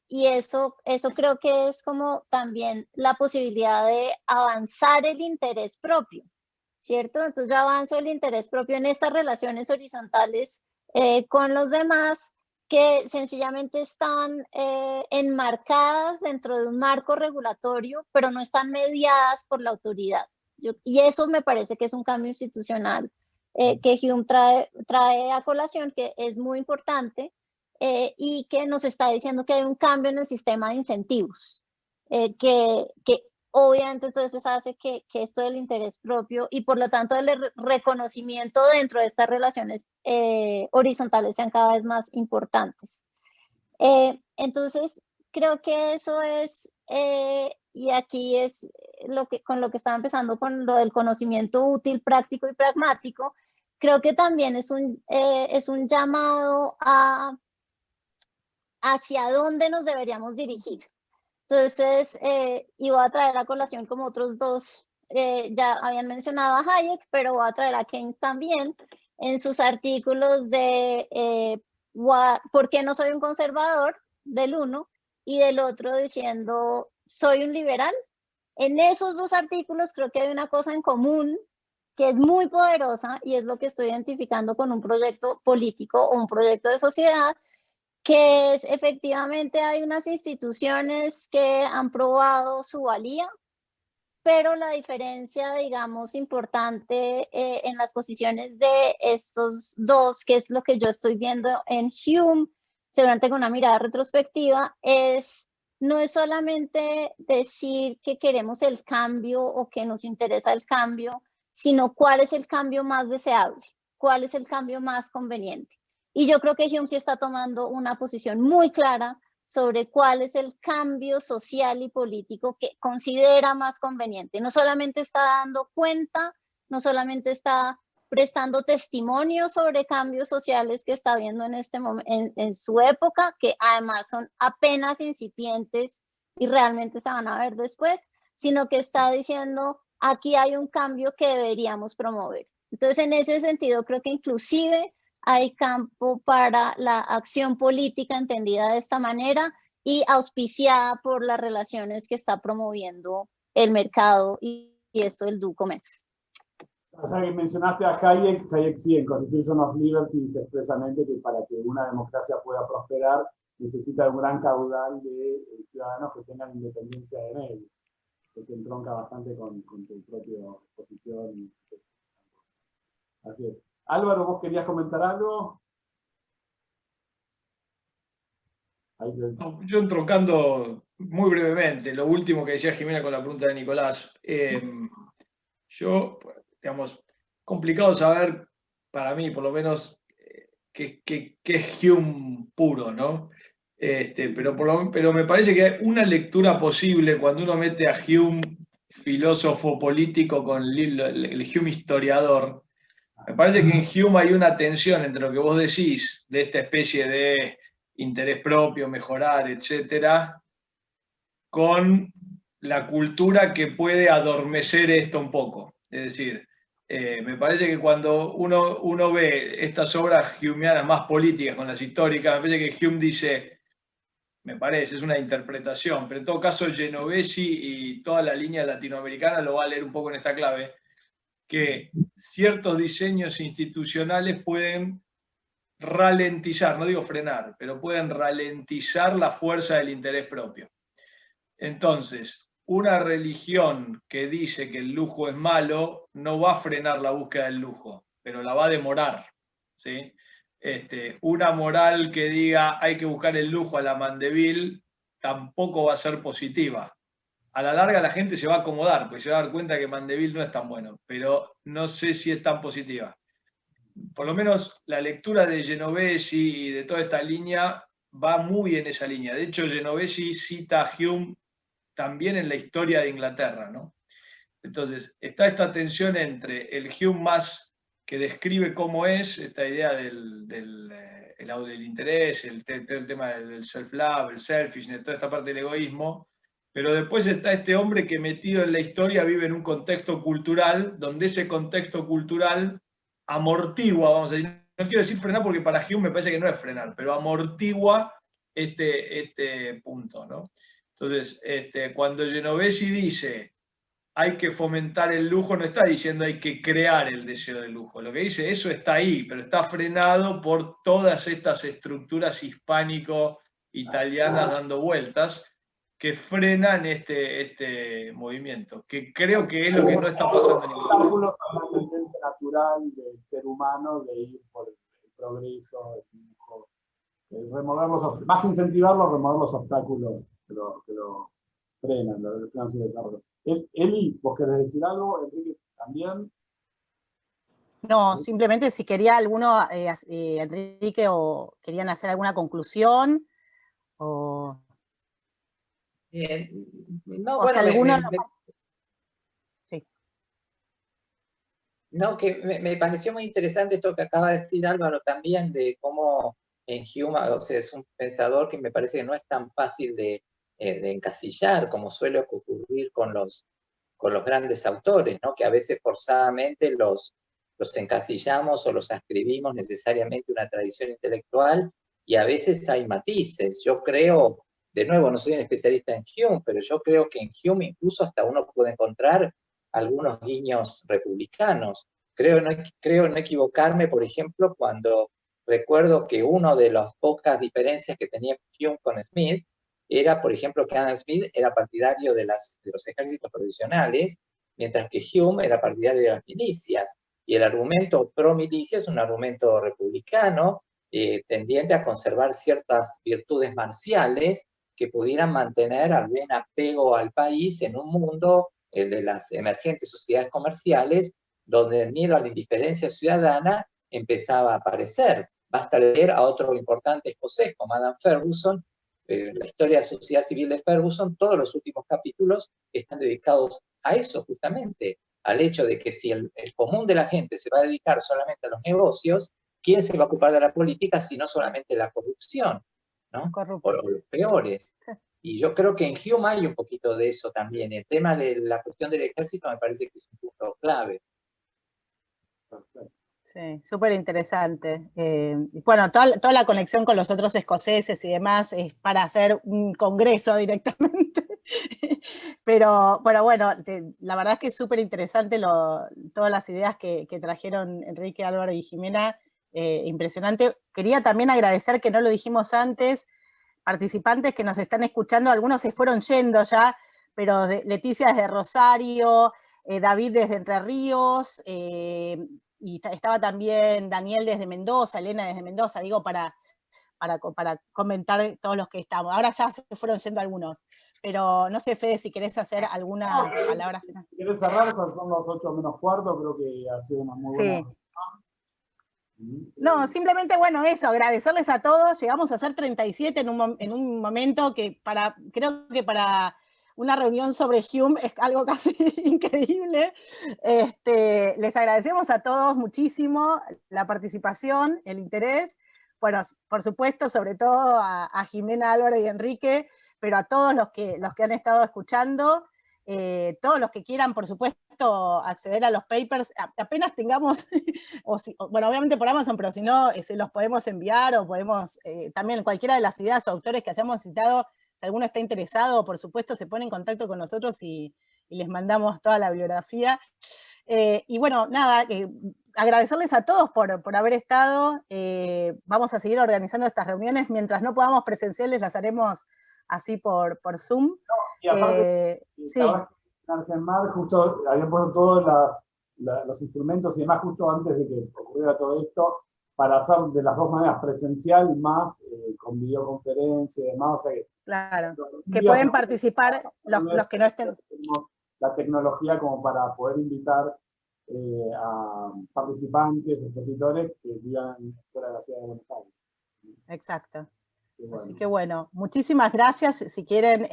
Y eso creo que es como también la posibilidad de avanzar el interés propio, ¿cierto? Entonces yo avanzo el interés propio en estas relaciones horizontales con los demás que sencillamente están enmarcadas dentro de un marco regulatorio, pero no están mediadas por la autoridad. Y eso me parece que es un cambio institucional que Hume trae a colación, que es muy importante. Y que nos está diciendo que hay un cambio en el sistema de incentivos, que obviamente entonces hace que esto del interés propio y por lo tanto el reconocimiento dentro de estas relaciones horizontales sean cada vez más importantes. Entonces creo que eso es, y aquí es con lo que estaba empezando con lo del conocimiento útil, práctico y pragmático, creo que también es un llamado hacia dónde nos deberíamos dirigir. Entonces, y voy a traer a colación como otros dos, ya habían mencionado a Hayek, pero voy a traer a Keynes también, en sus artículos de ¿por qué no soy un conservador? Del uno, y del otro diciendo, ¿soy un liberal? En esos dos artículos creo que hay una cosa en común que es muy poderosa, y es lo que estoy identificando con un proyecto político o un proyecto de sociedad, que es efectivamente hay unas instituciones que han probado su valía, pero la diferencia, digamos, importante en las posiciones de estos dos, que es lo que yo estoy viendo en Hume, seguramente con una mirada retrospectiva, no es solamente decir que queremos el cambio o que nos interesa el cambio, sino cuál es el cambio más deseable, cuál es el cambio más conveniente. Y yo creo que Hume sí está tomando una posición muy clara sobre cuál es el cambio social y político que considera más conveniente. No solamente está dando cuenta, no solamente está prestando testimonio sobre cambios sociales que está viendo en este momento, en su época, que además son apenas incipientes y realmente se van a ver después, sino que está diciendo, aquí hay un cambio que deberíamos promover. Entonces, en ese sentido, creo que inclusive hay campo para la acción política entendida de esta manera y auspiciada por las relaciones que está promoviendo el mercado y esto del due commerce. O sea, que mencionaste a Hayek, Hayek sí, en Constitution of Liberty dice expresamente que para que una democracia pueda prosperar necesita un gran caudal de ciudadanos que tengan independencia de medios, que se entronca bastante con tu propia posición. Así es. Álvaro, ¿vos querías comentar algo? Yo entroncando muy brevemente, lo último que decía Jimena con la pregunta de Nicolás. Yo, digamos, complicado saber, para mí por lo menos, qué es Hume puro, ¿no? Pero me parece que hay una lectura posible cuando uno mete a Hume, filósofo político, con el Hume historiador. Me parece que en Hume hay una tensión entre lo que vos decís, de esta especie de interés propio, mejorar, etcétera, con la cultura que puede adormecer esto un poco. Es decir, me parece que cuando uno ve estas obras humeanas más políticas con las históricas, me parece que Hume dice, me parece, es una interpretación, pero en todo caso Genovesi y toda la línea latinoamericana lo va a leer un poco en esta clave, que ciertos diseños institucionales pueden ralentizar, no digo frenar, pero pueden ralentizar la fuerza del interés propio. Entonces, una religión que dice que el lujo es malo no va a frenar la búsqueda del lujo, pero la va a demorar, ¿sí? Una moral que diga hay que buscar el lujo a la Mandeville tampoco va a ser positiva. A la larga la gente se va a acomodar, porque se va a dar cuenta que Mandeville no es tan bueno, pero no sé si es tan positiva. Por lo menos la lectura de Genovesi y de toda esta línea va muy en esa línea. De hecho, Genovesi cita a Hume también en la historia de Inglaterra, ¿no? Entonces, está esta tensión entre el Hume más que describe cómo es, esta idea del interés, el tema del self-love, el selfishness, toda esta parte del egoísmo, pero después está este hombre que metido en la historia vive en un contexto cultural, donde ese contexto cultural amortigua, vamos a decir, no quiero decir frenar porque para Hume me parece que no es frenar, pero amortigua este punto, ¿no? Entonces, cuando Genovesi dice hay que fomentar el lujo, no está diciendo hay que crear el deseo de lujo. Lo que dice, eso está ahí, pero está frenado por todas estas estructuras hispánico-italianas dando vueltas que frenan este movimiento, que creo que es lo que no está pasando en ningún lugar. Es una tendencia natural del ser humano de ir por el progreso, el lujo, más que incentivarlo, remover los obstáculos que lo frenan, lo frenan su desarrollo. Eli, ¿vos querés decir algo? Enrique, ¿también? No, simplemente si quería alguno, Enrique, o querían hacer alguna conclusión, o... No, O bueno, sea, alguno... No, que me pareció muy interesante esto que acaba de decir Álvaro también, de cómo en Hume, o sea, es un pensador que me parece que no es tan fácil de encasillar, como suele ocurrir con los grandes autores, ¿no? Que a veces forzadamente los encasillamos o los ascribimos necesariamente a una tradición intelectual, y a veces hay matices. Yo creo, de nuevo, no soy un especialista en Hume, pero yo creo que en Hume incluso hasta uno puede encontrar algunos guiños republicanos. Creo no equivocarme, por ejemplo, cuando recuerdo que una de las pocas diferencias que tenía Hume con Smith era, por ejemplo, que Adam Smith era partidario de los ejércitos profesionales, mientras que Hume era partidario de las milicias. Y el argumento pro-milicia es un argumento republicano, tendiente a conservar ciertas virtudes marciales que pudieran mantener algún apego al país en un mundo, el de las emergentes sociedades comerciales, donde el miedo a la indiferencia ciudadana empezaba a aparecer. Basta leer a otro importante escocés como Adam Ferguson, la historia de la sociedad civil de Ferguson. Todos los últimos capítulos están dedicados a eso justamente, al hecho de que si el común de la gente se va a dedicar solamente a los negocios, ¿quién se va a ocupar de la política si no solamente la corrupción, ¿no? O los peores. Y yo creo que en Hume hay un poquito de eso también. El tema de la cuestión del ejército me parece que es un punto clave. Sí, súper interesante. Y bueno, toda la conexión con los otros escoceses y demás es para hacer un congreso directamente. Pero bueno, la verdad es que es súper interesante todas las ideas que trajeron Enrique, Álvaro y Jimena. Impresionante. Quería también agradecer, que no lo dijimos antes, participantes que nos están escuchando. Algunos se fueron yendo ya, pero Leticia desde Rosario, David desde Entre Ríos, y estaba también Daniel desde Mendoza, Elena desde Mendoza, digo, para comentar todos los que estamos. Ahora ya se fueron yendo algunos, pero no sé, Fede, si querés hacer alguna palabra final. Si querés cerrar, son los 8:45, creo que ha sido una muy buena. Sí. No, simplemente, bueno, eso, agradecerles a todos. Llegamos a ser 37 en un momento que creo que para una reunión sobre Hume es algo casi increíble. Les agradecemos a todos muchísimo la participación, el interés. Bueno, por supuesto, sobre todo a Jimena, Álvaro y Enrique, pero a todos los que han estado escuchando. Todos los que quieran, por supuesto, acceder a los papers, apenas tengamos, bueno, obviamente por Amazon, pero si no, se los podemos enviar, o podemos, también cualquiera de las ideas o autores que hayamos citado, si alguno está interesado, por supuesto, se pone en contacto con nosotros y les mandamos toda la bibliografía. Y bueno, nada, agradecerles a todos por haber estado. Vamos a seguir organizando estas reuniones. Mientras no podamos presenciales, las haremos así por Zoom. Y aparte, sí. En Argenmar justo habían puesto todos los instrumentos y demás justo antes de que ocurriera todo esto, para hacer de las dos maneras, presencial más con videoconferencia y demás. O sea claro, que pueden participar los que no estén. La tecnología como para poder invitar a participantes, expositores que vivan fuera de la ciudad de Buenos Aires. Exacto. Bueno. Así que bueno, muchísimas gracias. Si quieren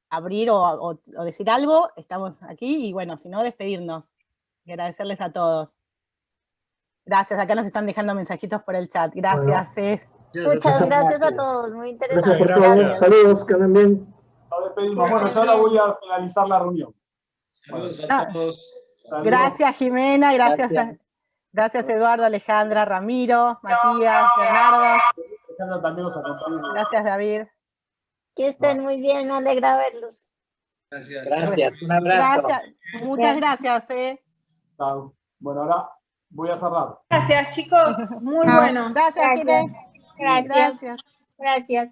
abrir o decir algo, estamos aquí. Y bueno, si no, despedirnos. Y agradecerles a todos. Gracias, acá nos están dejando mensajitos por el chat. Gracias. Bueno. Muchas gracias a todos, muy interesante. Gracias por todo. Saludos, que anden bien. Nos despedimos. Bueno, yo ahora voy a finalizar la reunión. Saludos a todos. Gracias, Jimena. Gracias, Eduardo, Alejandra, Ramiro, Matías, Leonardo. También nos acompaña. Gracias, David. Que estén muy bien, me alegra verlos. Gracias. Gracias, un abrazo. Gracias, muchas gracias. Chao. Bueno, ahora voy a cerrar. Gracias, chicos. Muy bueno. Gracias, Jimena. Gracias. Gracias.